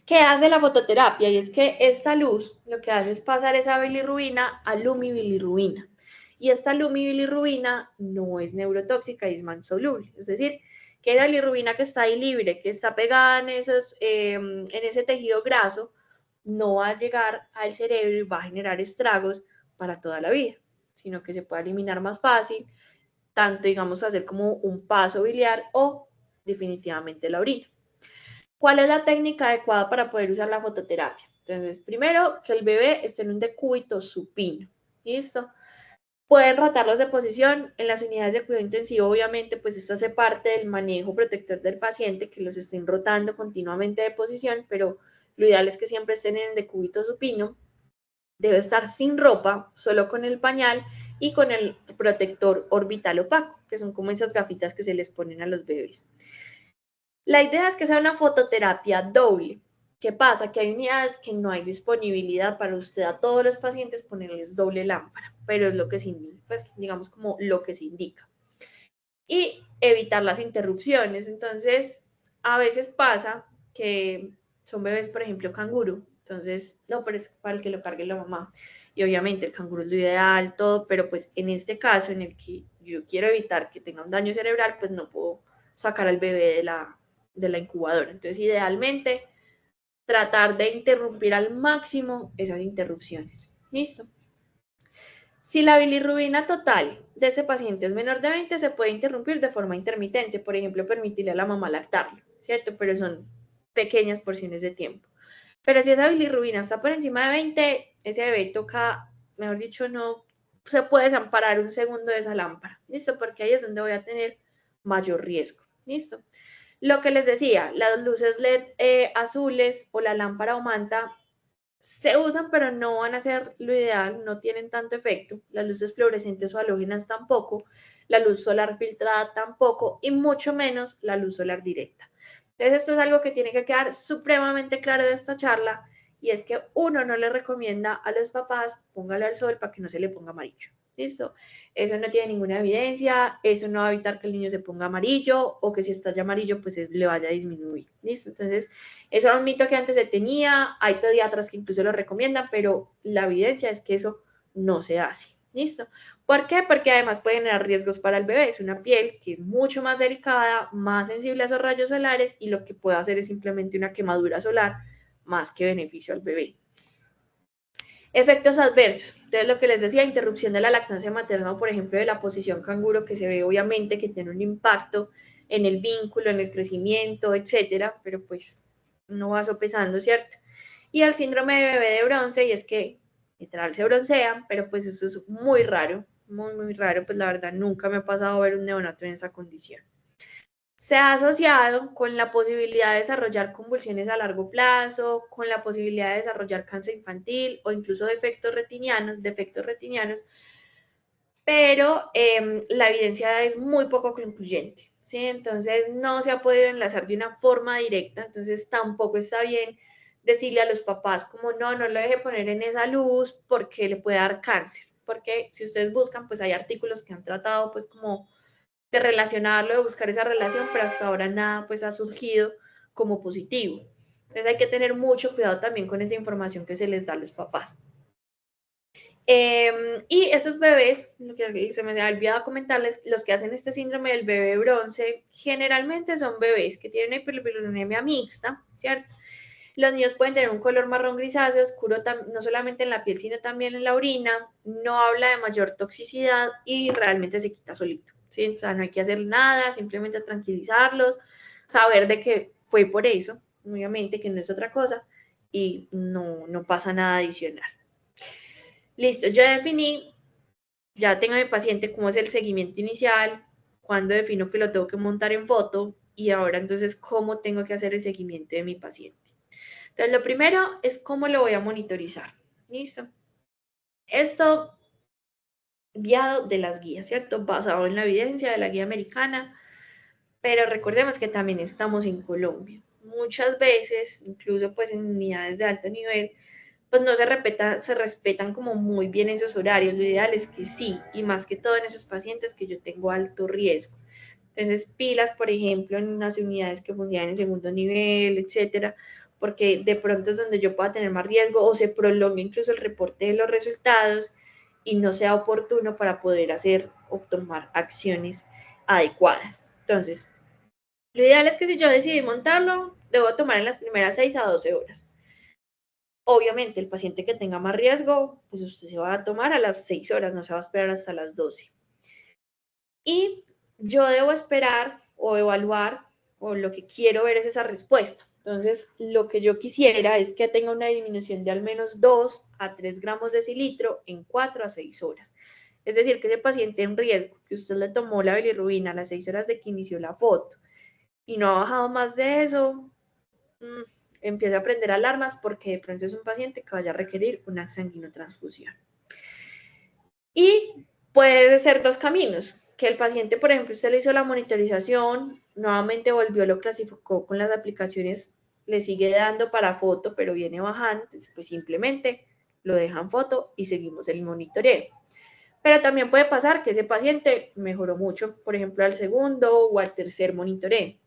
¿Qué hace la fototerapia? Y es que esta luz lo que hace es pasar esa bilirrubina a lumibilirrubina. Y esta lumibilirrubina no es neurotóxica y es mansoluble. Es decir, que la bilirrubina que está ahí libre, que está pegada en ese tejido graso, no va a llegar al cerebro y va a generar estragos para toda la vida, sino que se puede eliminar más fácil tanto, digamos, hacer como un paso biliar o definitivamente la orina. ¿Cuál es la técnica adecuada para poder usar la fototerapia? Entonces, primero, que el bebé esté en un decúbito supino. ¿Listo? Pueden rotarlos de posición. En las unidades de cuidado intensivo, obviamente, pues esto hace parte del manejo protector del paciente, que los estén rotando continuamente de posición, pero lo ideal es que siempre estén en el decúbito supino. Debe estar sin ropa, solo con el pañal y con el protector orbital opaco, que son como esas gafitas que se les ponen a los bebés. La idea es que sea una fototerapia doble. ¿Qué pasa? Que hay unidades que no hay disponibilidad para usted a todos los pacientes ponerles doble lámpara, pero es lo que se indica, pues digamos como lo que se indica. Y evitar las interrupciones. Entonces, a veces pasa que son bebés, por ejemplo, canguro. Entonces, no, pero es para el que lo cargue la mamá. Y obviamente el canguro es lo ideal, todo, pero pues en este caso en el que yo quiero evitar que tenga un daño cerebral, pues no puedo sacar al bebé de la incubadora. Entonces, idealmente, tratar de interrumpir al máximo esas interrupciones. ¿Listo? Si la bilirrubina total de ese paciente es menor de 20, se puede interrumpir de forma intermitente, por ejemplo, permitirle a la mamá lactarlo, ¿cierto? Pero son pequeñas porciones de tiempo. Pero si esa bilirrubina está por encima de 20, ese bebé toca, mejor dicho, no se puede desamparar un segundo de esa lámpara, ¿listo? Porque ahí es donde voy a tener mayor riesgo, ¿listo? Lo que les decía, las luces LED azules o la lámpara o manta se usan, pero no van a ser lo ideal, no tienen tanto efecto. Las luces fluorescentes o halógenas tampoco, la luz solar filtrada tampoco, y mucho menos la luz solar directa. Entonces, esto es algo que tiene que quedar supremamente claro de esta charla, y es que uno no le recomienda a los papás póngale al sol para que no se le ponga amarillo. ¿Listo? Eso no tiene ninguna evidencia, eso no va a evitar que el niño se ponga amarillo o que si está ya amarillo, pues le vaya a disminuir. ¿Listo? Entonces, eso era un mito que antes se tenía, hay pediatras que incluso lo recomiendan, pero la evidencia es que eso no se hace. ¿Listo? ¿Por qué? Porque además puede generar riesgos para el bebé. Es una piel que es mucho más delicada, más sensible a esos rayos solares y lo que puede hacer es simplemente una quemadura solar más que beneficio al bebé. Efectos adversos. Entonces, lo que les decía, interrupción de la lactancia materna o, por ejemplo, de la posición canguro, que se ve obviamente que tiene un impacto en el vínculo, en el crecimiento, etcétera, pero pues no va sopesando, ¿cierto? Y el síndrome de bebé de bronce, y es que literal se broncean, pero pues eso es muy raro, muy, muy raro, pues la verdad nunca me ha pasado ver un neonato en esa condición. Se ha asociado con la posibilidad de desarrollar convulsiones a largo plazo, con la posibilidad de desarrollar cáncer infantil o incluso defectos retinianos, pero la evidencia es muy poco concluyente, ¿sí? Entonces no se ha podido enlazar de una forma directa, entonces tampoco está bien decirle a los papás como no lo deje poner en esa luz porque le puede dar cáncer, porque si ustedes buscan, pues hay artículos que han tratado pues como de relacionarlo, de buscar esa relación, pero hasta ahora nada pues ha surgido como positivo. Entonces hay que tener mucho cuidado también con esa información que se les da a los papás. Y esos bebés, lo que se me había olvidado comentarles, los que hacen este síndrome del bebé bronce, generalmente son bebés que tienen hiperbilirubinemia mixta, ¿cierto? Los niños pueden tener un color marrón grisáceo oscuro, no solamente en la piel, sino también en la orina, no habla de mayor toxicidad y realmente se quita solito, ¿sí? O sea, no hay que hacer nada, simplemente tranquilizarlos, saber de que fue por eso, obviamente que no es otra cosa, y no pasa nada adicional. Listo, yo definí, ya tengo a mi paciente cómo es el seguimiento inicial, cuándo defino que lo tengo que montar en foto y ahora entonces cómo tengo que hacer el seguimiento de mi paciente. Entonces, lo primero es cómo lo voy a monitorizar. ¿Listo? Esto guiado de las guías, ¿cierto? Basado en la evidencia de la guía americana, pero recordemos que también estamos en Colombia. Muchas veces, incluso pues en unidades de alto nivel, pues no se respetan como muy bien esos horarios. Lo ideal es que sí, y más que todo en esos pacientes que yo tengo alto riesgo. Entonces, pilas, por ejemplo, en unas unidades que funcionan en segundo nivel, etcétera, porque de pronto es donde yo pueda tener más riesgo o se prolongue incluso el reporte de los resultados y no sea oportuno para poder hacer o tomar acciones adecuadas. Entonces, lo ideal es que si yo decidí montarlo, debo tomar en las primeras 6 a 12 horas. Obviamente, el paciente que tenga más riesgo, pues usted se va a tomar a las 6 horas, no se va a esperar hasta las 12. y yo debo esperar o evaluar, o lo que quiero ver es esa respuesta. Entonces, lo que yo quisiera es que tenga una disminución de al menos 2 a 3 gramos de decilitro en 4 a 6 horas. Es decir, que ese paciente en riesgo, que usted le tomó la bilirrubina a las 6 horas de que inició la foto y no ha bajado más de eso, empieza a prender alarmas porque de pronto es un paciente que vaya a requerir una sanguinotransfusión. Y puede ser dos caminos, que el paciente, por ejemplo, usted le hizo la monitorización, nuevamente volvió, lo clasificó con las aplicaciones, le sigue dando para foto, pero viene bajando, pues simplemente lo dejan foto y seguimos el monitoreo. Pero también puede pasar que ese paciente mejoró mucho, por ejemplo, al segundo o al tercer monitoreo.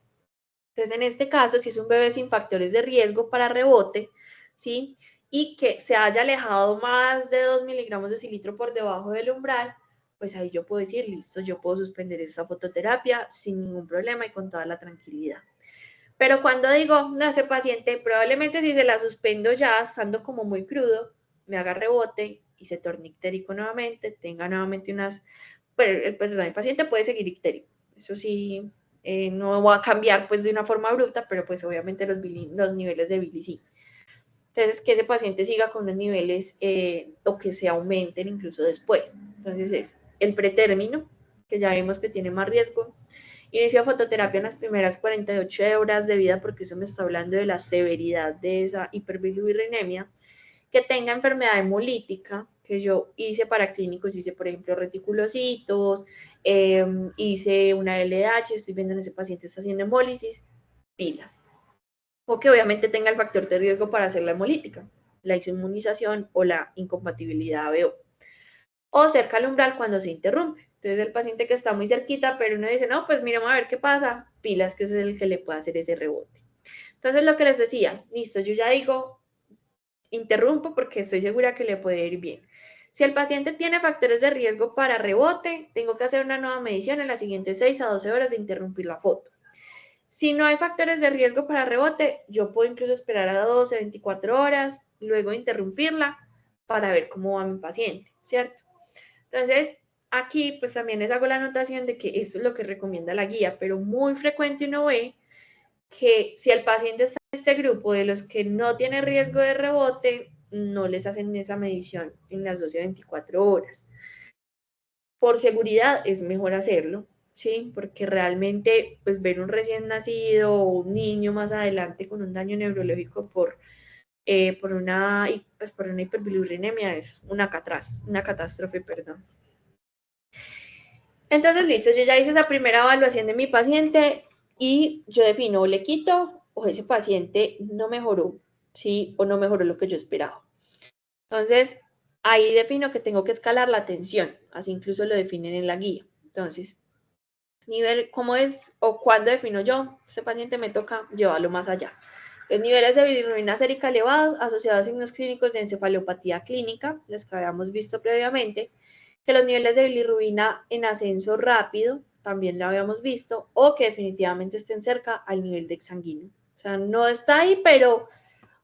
Entonces, en este caso, si es un bebé sin factores de riesgo para rebote, ¿sí? Y que se haya alejado más de 2 miligramos de decilitro por debajo del umbral, pues ahí yo puedo decir, listo, yo puedo suspender esta fototerapia sin ningún problema y con toda la tranquilidad. Pero cuando digo, no, ese paciente, probablemente si se la suspendo ya, estando como muy crudo, me haga rebote y se torne ictérico nuevamente, tenga nuevamente unas, pero el paciente puede seguir ictérico, eso sí, no va a cambiar pues de una forma bruta, pero pues obviamente los niveles de Billy sí. Entonces, que ese paciente siga con los niveles o que se aumenten incluso después. Entonces, es el pretérmino, que ya vimos que tiene más riesgo. Inicio fototerapia en las primeras 48 horas de vida, porque eso me está hablando de la severidad de esa hiperbilirrubinemia. Que tenga enfermedad hemolítica, que yo hice para clínicos, hice por ejemplo reticulocitos, hice una LDH, estoy viendo en ese paciente está haciendo hemólisis, pilas. O que obviamente tenga el factor de riesgo para hacer la hemolítica, la inmunización o la incompatibilidad ABO. O cerca al umbral cuando se interrumpe. Entonces el paciente que está muy cerquita, pero uno dice, no, pues miremos a ver qué pasa, pilas, que es el que le puede hacer ese rebote. Entonces lo que les decía, listo, yo ya digo, interrumpo porque estoy segura que le puede ir bien. Si el paciente tiene factores de riesgo para rebote, tengo que hacer una nueva medición en las siguientes 6 a 12 horas de interrumpir la foto. Si no hay factores de riesgo para rebote, yo puedo incluso esperar a 12, 24 horas, luego interrumpirla para ver cómo va mi paciente, ¿cierto? Entonces, aquí pues también les hago la anotación de que eso es lo que recomienda la guía, pero muy frecuente uno ve que si el paciente está en este grupo de los que no tiene riesgo de rebote, no les hacen esa medición en las 12 a 24 horas. Por seguridad es mejor hacerlo, ¿sí? Porque realmente, pues ver un recién nacido o un niño más adelante con un daño neurológico por una hiperbilirrubinemia es una catástrofe, perdón. Entonces, listo, yo ya hice esa primera evaluación de mi paciente y yo defino, o le quito o ese paciente no mejoró, ¿sí? O no mejoró lo que yo esperaba. Entonces, ahí defino que tengo que escalar la tensión, así incluso lo definen en la guía. Entonces, nivel, ¿cómo es o cuándo defino yo? Este paciente me toca llevarlo más allá. Entonces, niveles de bilirrubina sérica elevados asociados a signos clínicos de encefalopatía clínica, los que habíamos visto previamente, que los niveles de bilirrubina en ascenso rápido, también lo habíamos visto, o que definitivamente estén cerca al nivel de exsanguíneo. O sea, no está ahí, pero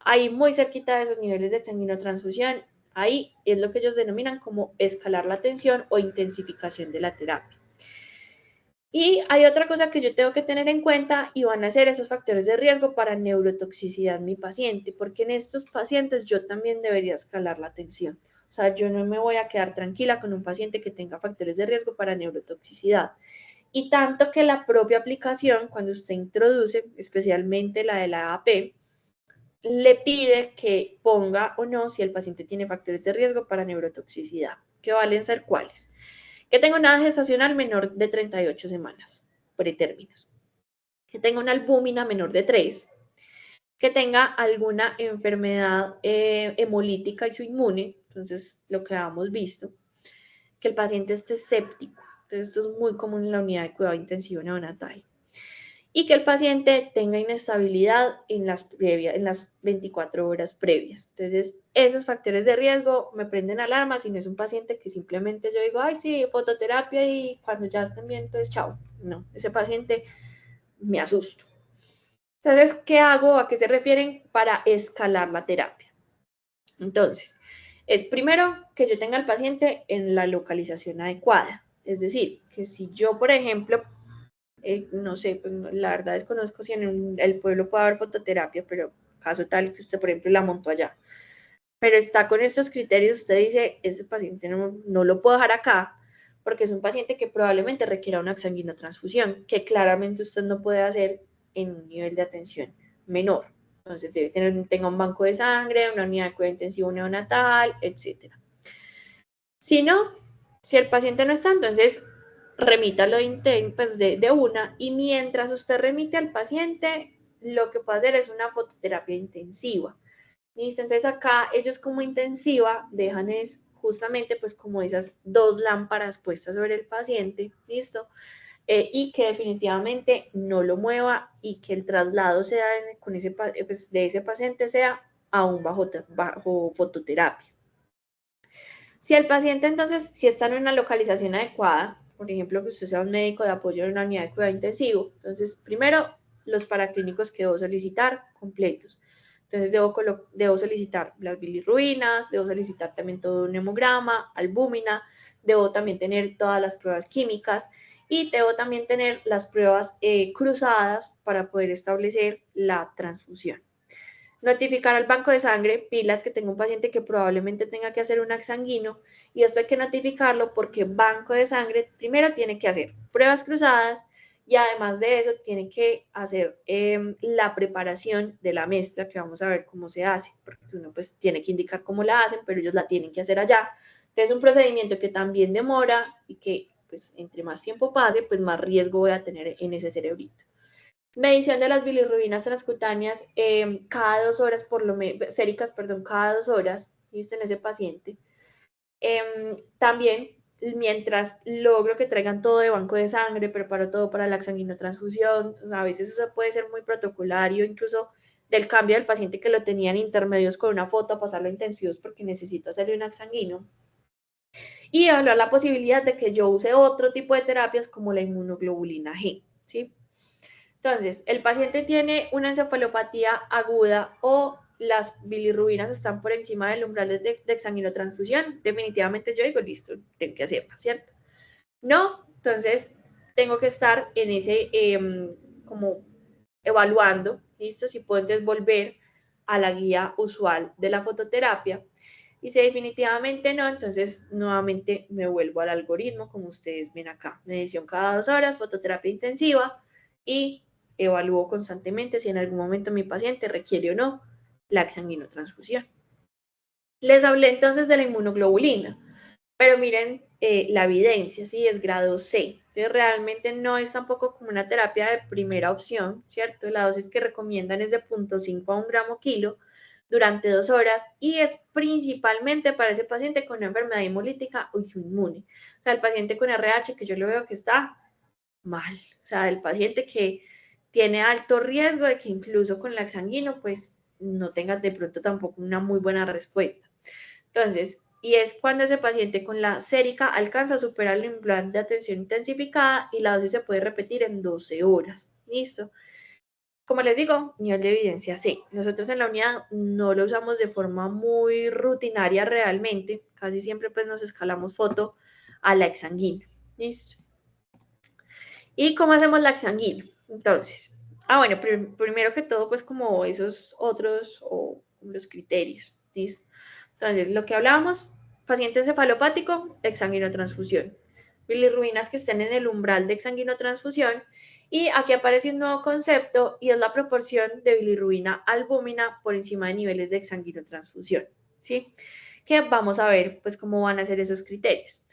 ahí muy cerquita de esos niveles de sanguinotransfusión, ahí es lo que ellos denominan como escalar la tensión o intensificación de la terapia. Y hay otra cosa que yo tengo que tener en cuenta y van a ser esos factores de riesgo para neurotoxicidad en mi paciente, porque en estos pacientes yo también debería escalar la tensión. O sea, yo no me voy a quedar tranquila con un paciente que tenga factores de riesgo para neurotoxicidad. Y tanto que la propia aplicación, cuando usted introduce, especialmente la de la AP, le pide que ponga o no si el paciente tiene factores de riesgo para neurotoxicidad, que valen ser cuáles. Que tenga una gestacional menor de 38 semanas, pretérminos. Que tenga una albúmina menor de 3. Que tenga alguna enfermedad hemolítica isoinmune, entonces lo que habíamos visto. Que el paciente esté séptico, entonces esto es muy común en la unidad de cuidado intensivo neonatal. Y que el paciente tenga inestabilidad en las 24 horas previas. Entonces, esos factores de riesgo me prenden alarma si no es un paciente que simplemente yo digo, ay, sí, fototerapia y cuando ya estén bien, entonces chao. No, ese paciente me asusto. Entonces, ¿qué hago? ¿A qué se refieren? Para escalar la terapia. Entonces, es primero que yo tenga al paciente en la localización adecuada. Es decir, que si yo, por ejemplo, no sé, pues la verdad desconozco si en el pueblo puede haber fototerapia, pero caso tal que usted, por ejemplo, la montó allá, pero está con estos criterios, usted dice, este paciente no lo puedo dejar acá, porque es un paciente que probablemente requiera una exsanguinotransfusión, que claramente usted no puede hacer en un nivel de atención menor. Entonces debe tenga un banco de sangre, una unidad de cuidado intensivo neonatal, etc. Si no, si el paciente no está, entonces remítalo pues de una, y mientras usted remite al paciente, lo que puede hacer es una fototerapia intensiva. ¿Listo? Entonces acá ellos como intensiva dejan es justamente pues como esas dos lámparas puestas sobre el paciente, ¿listo? Y que definitivamente no lo mueva y que el traslado sea con pues, de ese paciente sea aún bajo fototerapia. Si el paciente entonces, si está en una localización adecuada, por ejemplo, que usted sea un médico de apoyo en una unidad de cuidado intensivo, entonces primero los paraclínicos que debo solicitar completos. Entonces debo solicitar las bilirrubinas, debo solicitar también todo un hemograma, albúmina, debo también tener todas las pruebas químicas y debo también tener las pruebas cruzadas para poder establecer la transfusión. Notificar al banco de sangre, pilas que tengo un paciente que probablemente tenga que hacer un exsanguino, y esto hay que notificarlo porque banco de sangre primero tiene que hacer pruebas cruzadas y además de eso tiene que hacer la preparación de la mezcla, que vamos a ver cómo se hace, porque uno pues tiene que indicar cómo la hacen, pero ellos la tienen que hacer allá. Entonces es un procedimiento que también demora y que pues entre más tiempo pase, pues más riesgo voy a tener en ese cerebrito. Medición de las bilirrubinas transcutáneas cada 2 horas, por lo menos, séricas, perdón, cada 2 horas, ¿viste? En ese paciente. También, mientras logro que traigan todo de banco de sangre, preparo todo para la exsanguinotransfusión, o sea, a veces eso puede ser muy protocolario, incluso del cambio del paciente que lo tenían intermedios con una foto a pasarlo a intensivos porque necesito hacerle un exsanguino. Y evaluar la posibilidad de que yo use otro tipo de terapias como la inmunoglobulina G, ¿sí? Entonces, el paciente tiene una encefalopatía aguda o las bilirrubinas están por encima del umbral de exsanguinotransfusión, definitivamente yo digo, listo, tengo que hacerla, ¿cierto? No, entonces tengo que estar en ese, como evaluando, ¿listo? Si puedo entonces volver a la guía usual de la fototerapia. Y si definitivamente no, entonces nuevamente me vuelvo al algoritmo, como ustedes ven acá. Medición cada 2 horas, fototerapia intensiva y evalúo constantemente si en algún momento mi paciente requiere o no la exsanguinotransfusión. Les hablé entonces de la inmunoglobulina, pero miren la evidencia, sí, es grado C. Entonces realmente no es tampoco como una terapia de primera opción, ¿cierto? La dosis que recomiendan es de 0.5 a 1 gramo kilo durante 2 horas y es principalmente para ese paciente con una enfermedad hemolítica o inmune. O sea, el paciente con RH que yo lo veo que está mal. O sea, el paciente que tiene alto riesgo de que incluso con la exsanguino, pues no tenga de pronto tampoco una muy buena respuesta. Entonces, y es cuando ese paciente con la sérica alcanza a superar el umbral de atención intensificada y la dosis se puede repetir en 12 horas. ¿Listo? Como les digo, nivel de evidencia C. Nosotros en la unidad no lo usamos de forma muy rutinaria realmente. Casi siempre pues nos escalamos foto a la exsanguina. ¿Listo? ¿Y cómo hacemos la exsanguina? Entonces, bueno, primero que todo, pues como esos otros o los criterios, ¿listo? Entonces, lo que hablábamos, paciente encefalopático, exsanguinotransfusión. Bilirrubinas que estén en el umbral de exsanguinotransfusión. Y aquí aparece un nuevo concepto y es la proporción de bilirrubina albúmina por encima de niveles de exsanguinotransfusión, ¿sí? Que vamos a ver, pues, cómo van a ser esos criterios.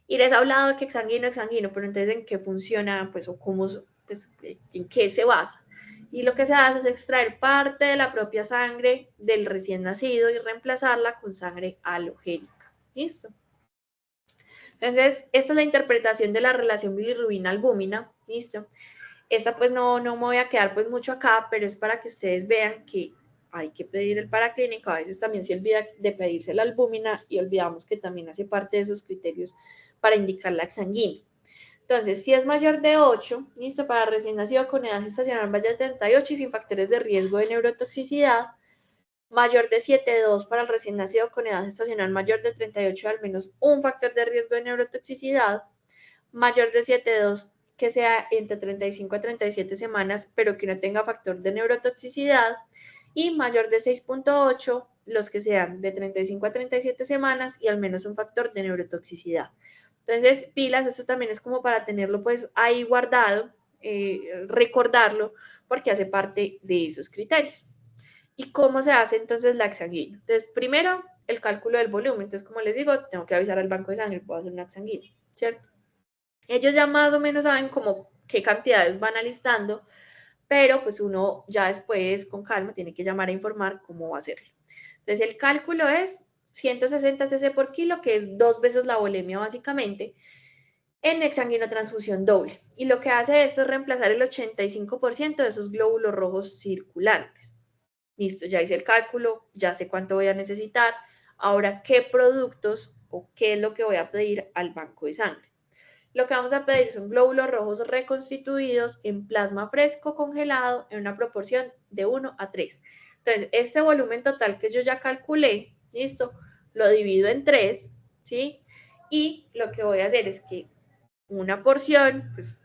Y les he hablado de que exsanguino, pero entonces en qué funciona, pues, o cómo, pues, en qué se basa. Y lo que se hace es extraer parte de la propia sangre del recién nacido y reemplazarla con sangre halogénica. ¿Listo? Entonces, esta es la interpretación de la relación bilirrubina-albúmina. ¿Listo? Esta pues no me voy a quedar pues mucho acá, pero es para que ustedes vean que hay que pedir el paraclínico, a veces también se olvida de pedirse la albúmina y olvidamos que también hace parte de esos criterios para indicar la exsanguina. Entonces, si es mayor de 8, listo, para recién nacido con edad gestacional mayor de 38 y sin factores de riesgo de neurotoxicidad, mayor de 7,2 para el recién nacido con edad gestacional mayor de 38 al menos un factor de riesgo de neurotoxicidad, mayor de 7,2 que sea entre 35 a 37 semanas, pero que no tenga factor de neurotoxicidad, y mayor de 6,8 los que sean de 35 a 37 semanas y al menos un factor de neurotoxicidad. Entonces, pilas, esto también es como para tenerlo pues ahí guardado, recordarlo, porque hace parte de esos criterios. ¿Y cómo se hace entonces la sanguíneo? Entonces, primero, el cálculo del volumen. Entonces, como les digo, tengo que avisar al banco de sangre, puedo hacer una sanguíneo, ¿cierto? Ellos ya más o menos saben como qué cantidades van alistando, pero pues uno ya después, con calma, tiene que llamar a informar cómo va a hacerlo. Entonces, el cálculo es 160 cc por kilo, que es 2 veces la volemia básicamente, en exsanguinotransfusión doble. Y lo que hace esto es reemplazar el 85% de esos glóbulos rojos circulantes. Listo, ya hice el cálculo, ya sé cuánto voy a necesitar. Ahora, ¿qué productos o qué es lo que voy a pedir al banco de sangre? Lo que vamos a pedir son glóbulos rojos reconstituidos en plasma fresco congelado en una proporción de 1 a 3. Entonces, este volumen total que yo ya calculé, listo, lo divido en 3, ¿sí? Y lo que voy a hacer es que una porción, pues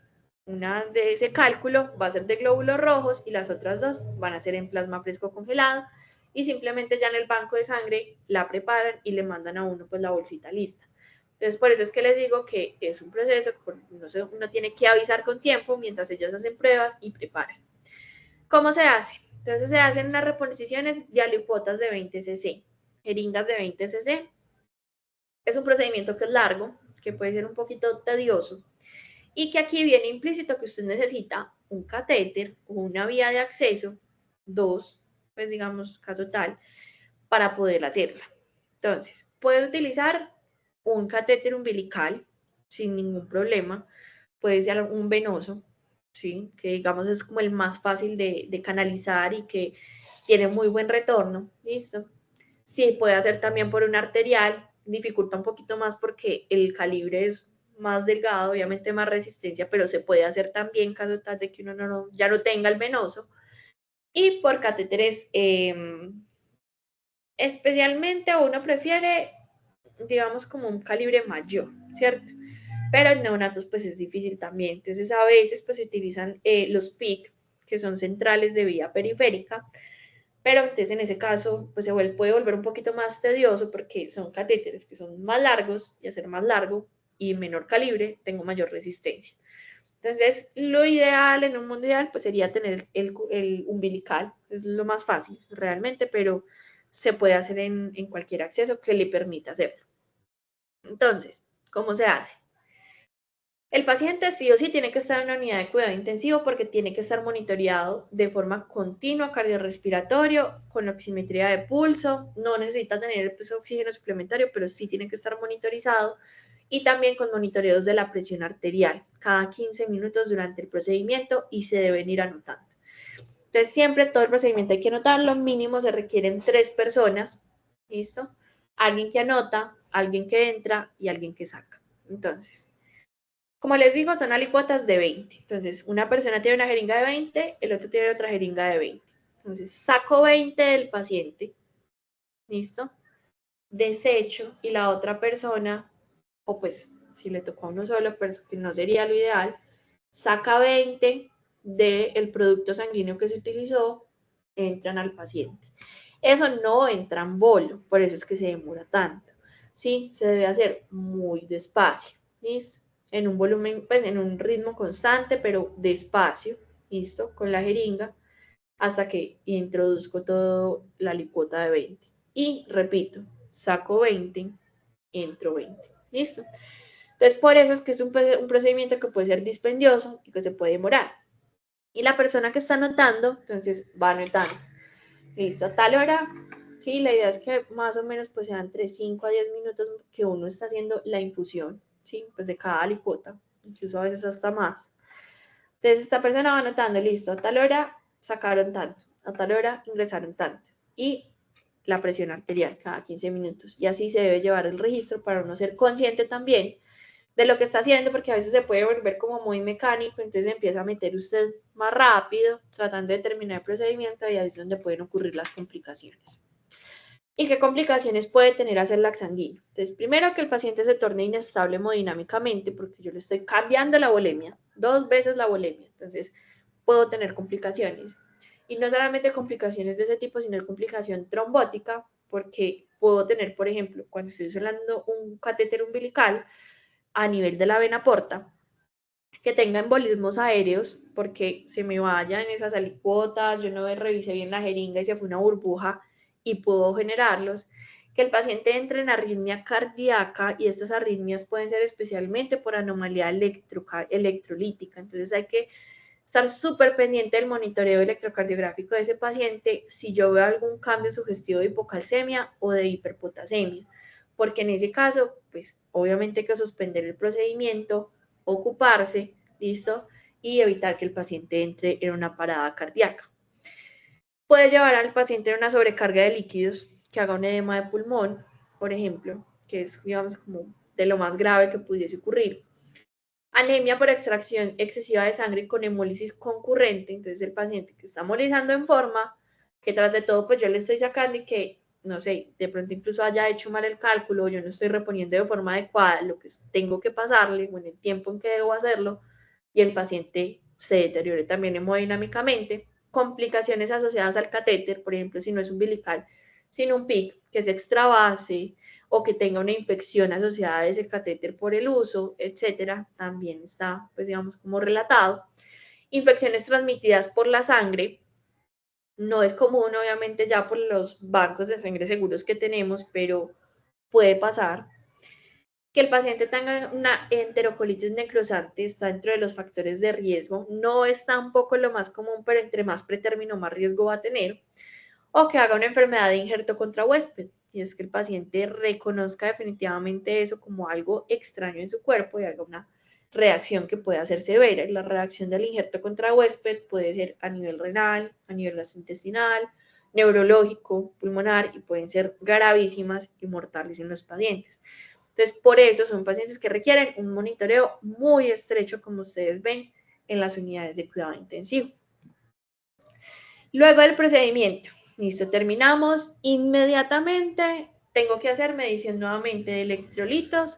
una de ese cálculo va a ser de glóbulos rojos y las otras dos van a ser en plasma fresco congelado, y simplemente ya en el banco de sangre la preparan y le mandan a uno pues la bolsita lista. Entonces, por eso es que les digo que es un proceso, uno tiene que avisar con tiempo mientras ellos hacen pruebas y preparan. ¿Cómo se hace? Entonces, se hacen las reposiciones de alicuotas de 20 cc, jeringas de 20 cc. Es un procedimiento que es largo, que puede ser un poquito tedioso, y que aquí viene implícito que usted necesita un catéter o una vía de acceso, dos, pues digamos, caso tal, para poder hacerla. Entonces, puede utilizar un catéter umbilical sin ningún problema, puede ser un venoso, ¿sí? Que digamos es como el más fácil de canalizar y que tiene muy buen retorno, ¿listo? Sí, puede hacer también por un arterial, dificulta un poquito más porque el calibre es más delgado, obviamente más resistencia, pero se puede hacer también caso tal de que uno ya no tenga el venoso. Y por catéteres, especialmente uno prefiere, digamos, como un calibre mayor, ¿cierto? Pero en neonatos pues es difícil también. Entonces a veces pues se utilizan los PIC, que son centrales de vía periférica, pero entonces en ese caso pues puede volver un poquito más tedioso porque son catéteres que son más largos, y al ser más largo y menor calibre tengo mayor resistencia. Entonces lo ideal en un mundo ideal pues sería tener el umbilical, es lo más fácil realmente, pero se puede hacer en cualquier acceso que le permita hacerlo. Entonces, ¿cómo se hace? El paciente sí o sí tiene que estar en una unidad de cuidado intensivo porque tiene que estar monitoreado de forma continua, cardiorrespiratorio, con oximetría de pulso, no necesita tener pues, oxígeno suplementario, pero sí tiene que estar monitorizado, y también con monitoreos de la presión arterial cada 15 minutos durante el procedimiento, y se deben ir anotando. Entonces siempre todo el procedimiento hay que anotarlo, mínimo se requieren 3 personas, ¿listo? Alguien que anota, alguien que entra y alguien que saca. Entonces, como les digo, son alicuotas de 20. Entonces, una persona tiene una jeringa de 20, el otro tiene otra jeringa de 20. Entonces, saco 20 del paciente, ¿listo? Desecho, y la otra persona, o pues si le tocó a uno solo, pero que no sería lo ideal, saca 20 del producto sanguíneo que se utilizó, entran al paciente. Eso no entra en bolo, por eso es que se demora tanto. ¿Sí? Se debe hacer muy despacio, ¿listo? En un volumen, pues en un ritmo constante, pero despacio, ¿listo? Con la jeringa, hasta que introduzco toda la licuota de 20. Y repito, saco 20, entro 20, ¿listo? Entonces, por eso es que es un procedimiento que puede ser dispendioso y que se puede demorar. Y la persona que está anotando, entonces va anotando. Listo, a tal hora, sí, la idea es que más o menos pues sean entre 5 a 10 minutos que uno está haciendo la infusión, sí, pues de cada alicuota, incluso a veces hasta más. Entonces esta persona va anotando, listo, a tal hora sacaron tanto, a tal hora ingresaron tanto, y la presión arterial cada 15 minutos. Y así se debe llevar el registro para uno ser consciente también de lo que está haciendo, porque a veces se puede volver como muy mecánico, entonces empieza a meter usted más rápido, tratando de terminar el procedimiento, y ahí es donde pueden ocurrir las complicaciones. ¿Y qué complicaciones puede tener hacer laxanguino? Entonces, primero que el paciente se torne inestable hemodinámicamente porque yo le estoy cambiando la volemia, 2 veces la volemia. Entonces, puedo tener complicaciones. Y no solamente complicaciones de ese tipo, sino complicación trombótica, porque puedo tener, por ejemplo, cuando estoy usando un catéter umbilical a nivel de la vena porta, que tenga embolismos aéreos, porque se me vayan esas alicuotas, yo no revisé bien la jeringa y se fue una burbuja y pudo generarlos, que el paciente entre en arritmia cardíaca y estas arritmias pueden ser especialmente por anomalía electrolítica, entonces hay que estar súper pendiente del monitoreo electrocardiográfico de ese paciente si yo veo algún cambio sugestivo de hipocalcemia o de hiperpotasemia, porque en ese caso, pues obviamente hay que suspender el procedimiento, ocuparse, ¿listo? Y evitar que el paciente entre en una parada cardíaca. Puede llevar al paciente a una sobrecarga de líquidos, que haga un edema de pulmón, por ejemplo, que es, digamos, como de lo más grave que pudiese ocurrir. Anemia por extracción excesiva de sangre con hemólisis concurrente, entonces el paciente que está hemolizando en forma, que tras de todo pues yo le estoy sacando y que, no sé, de pronto incluso haya hecho mal el cálculo, yo no estoy reponiendo de forma adecuada lo que tengo que pasarle o en el tiempo en que debo hacerlo, y el paciente se deteriore también hemodinámicamente. Complicaciones asociadas al catéter, por ejemplo, si no es umbilical, sino un PIC, que es extravase, o que tenga una infección asociada a ese catéter por el uso, etcétera, también está, pues digamos, como relatado. Infecciones transmitidas por la sangre, no es común, obviamente, ya por los bancos de sangre seguros que tenemos, pero puede pasar. Que el paciente tenga una enterocolitis necrosante está dentro de los factores de riesgo. No es tampoco lo más común, pero entre más pretérmino, más riesgo va a tener. O que haga una enfermedad de injerto contra huésped. Y es que el paciente reconozca definitivamente eso como algo extraño en su cuerpo y haga una reacción que pueda ser severa. Y la reacción del injerto contra huésped puede ser a nivel renal, a nivel gastrointestinal, neurológico, pulmonar y pueden ser gravísimas y mortales en los pacientes. Entonces, por eso son pacientes que requieren un monitoreo muy estrecho, como ustedes ven en las unidades de cuidado intensivo. Luego del procedimiento, listo, terminamos. Inmediatamente tengo que hacer medición nuevamente de electrolitos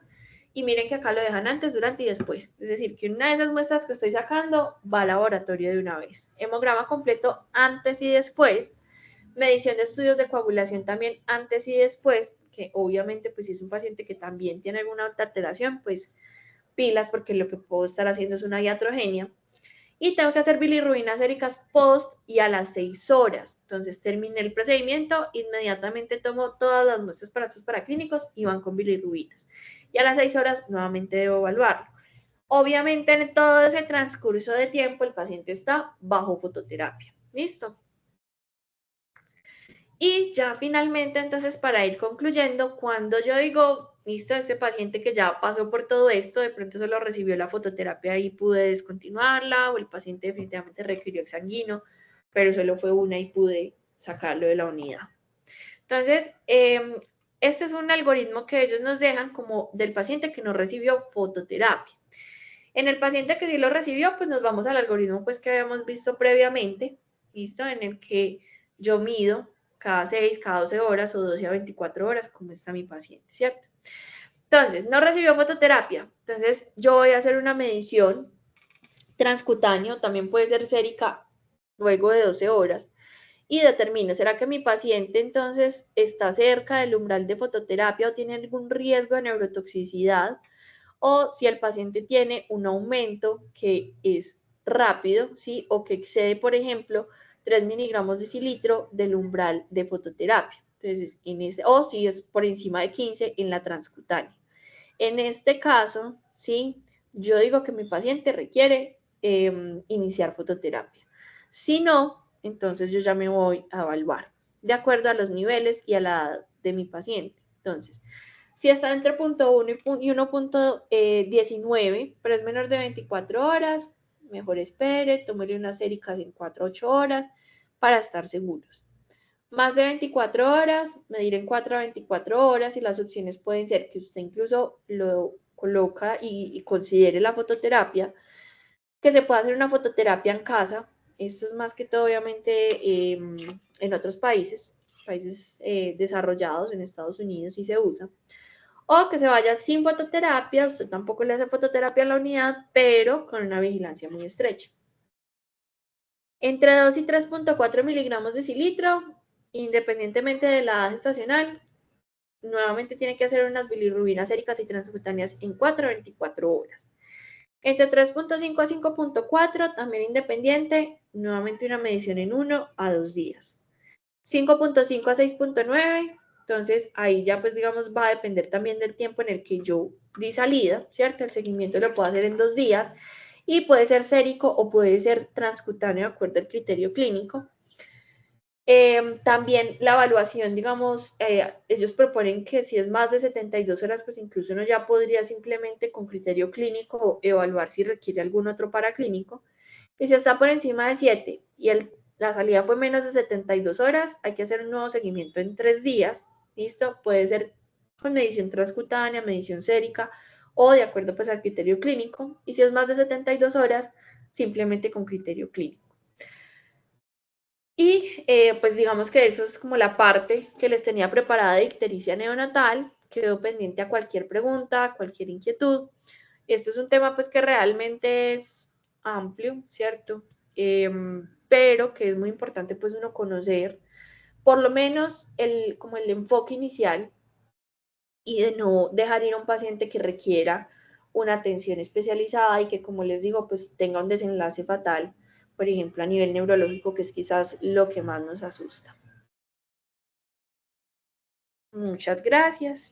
y miren que acá lo dejan antes, durante y después. Es decir, que una de esas muestras que estoy sacando va al laboratorio de una vez. Hemograma completo antes y después. Medición de estudios de coagulación también antes y después, que obviamente pues si es un paciente que también tiene alguna otra alteración, pues pilas porque lo que puedo estar haciendo es una iatrogenia. Y tengo que hacer bilirrubinas séricas post y a las 6 horas. Entonces terminé el procedimiento, inmediatamente tomo todas las muestras para estos paraclínicos y van con bilirrubinas. Y a las 6 horas nuevamente debo evaluarlo. Obviamente en todo ese transcurso de tiempo el paciente está bajo fototerapia. ¿Listo? Y ya finalmente, entonces, para ir concluyendo, cuando yo digo, listo, este paciente que ya pasó por todo esto, de pronto solo recibió la fototerapia y pude descontinuarla, o el paciente definitivamente requirió exsanguino, pero solo fue una y pude sacarlo de la unidad. Entonces, este es un algoritmo que ellos nos dejan como del paciente que no recibió fototerapia. En el paciente que sí lo recibió, pues nos vamos al algoritmo pues que habíamos visto previamente, ¿listo? En el que yo mido cada 6, cada 12 horas o 12 a 24 horas, como está mi paciente, ¿cierto? Entonces, no recibió fototerapia. Entonces, yo voy a hacer una medición transcutánea, también puede ser sérica, luego de 12 horas, y determino, ¿será que mi paciente entonces está cerca del umbral de fototerapia o tiene algún riesgo de neurotoxicidad? O si el paciente tiene un aumento que es rápido, ¿sí? O que excede, por ejemplo, 3 miligramos de cilitro del umbral de fototerapia. Entonces, o si es por encima de 15 en la transcutánea. En este caso, ¿sí? Yo digo que mi paciente requiere iniciar fototerapia. Si no, entonces yo ya me voy a evaluar de acuerdo a los niveles y a la edad de mi paciente. Entonces, si está entre punto 1 y 1.19, pero es menor de 24 horas, mejor espere, tómele unas séricas en 4 a 8 horas para estar seguros. Más de 24 horas, medir en 4 a 24 horas y las opciones pueden ser que usted incluso lo coloca y considere la fototerapia, que se pueda hacer una fototerapia en casa. Esto es más que todo, obviamente, en otros países. países desarrollados, en Estados Unidos sí se usa. O que se vaya sin fototerapia, usted tampoco le hace fototerapia a la unidad, pero con una vigilancia muy estrecha. Entre 2 y 3.4 miligramos de cilitro, independientemente de la edad gestacional, nuevamente tiene que hacer unas bilirrubinas séricas y transcutáneas en 4 a 24 horas. Entre 3.5 a 5.4, también independiente, nuevamente una medición en 1 a 2 días. 5.5 a 6.9, entonces ahí ya pues digamos va a depender también del tiempo en el que yo di salida, ¿cierto? El seguimiento lo puedo hacer en 2 días y puede ser sérico o puede ser transcutáneo de acuerdo al criterio clínico. También la evaluación, digamos, ellos proponen que si es más de 72 horas, pues incluso uno ya podría simplemente con criterio clínico evaluar si requiere algún otro paraclínico. Y si está por encima de 7 y la salida fue menos de 72 horas, hay que hacer un nuevo seguimiento en 3 días, ¿listo? Puede ser con medición transcutánea, medición sérica o de acuerdo pues al criterio clínico. Y si es más de 72 horas, simplemente con criterio clínico. Y pues digamos que eso es como la parte que les tenía preparada de ictericia neonatal. Quedo pendiente a cualquier pregunta, cualquier inquietud. Esto es un tema pues que realmente es amplio, ¿cierto? Pero que es muy importante pues uno conocer por lo menos como el enfoque inicial y de no dejar ir a un paciente que requiera una atención especializada y que, como les digo, pues tenga un desenlace fatal, por ejemplo, a nivel neurológico, que es quizás lo que más nos asusta. Muchas gracias.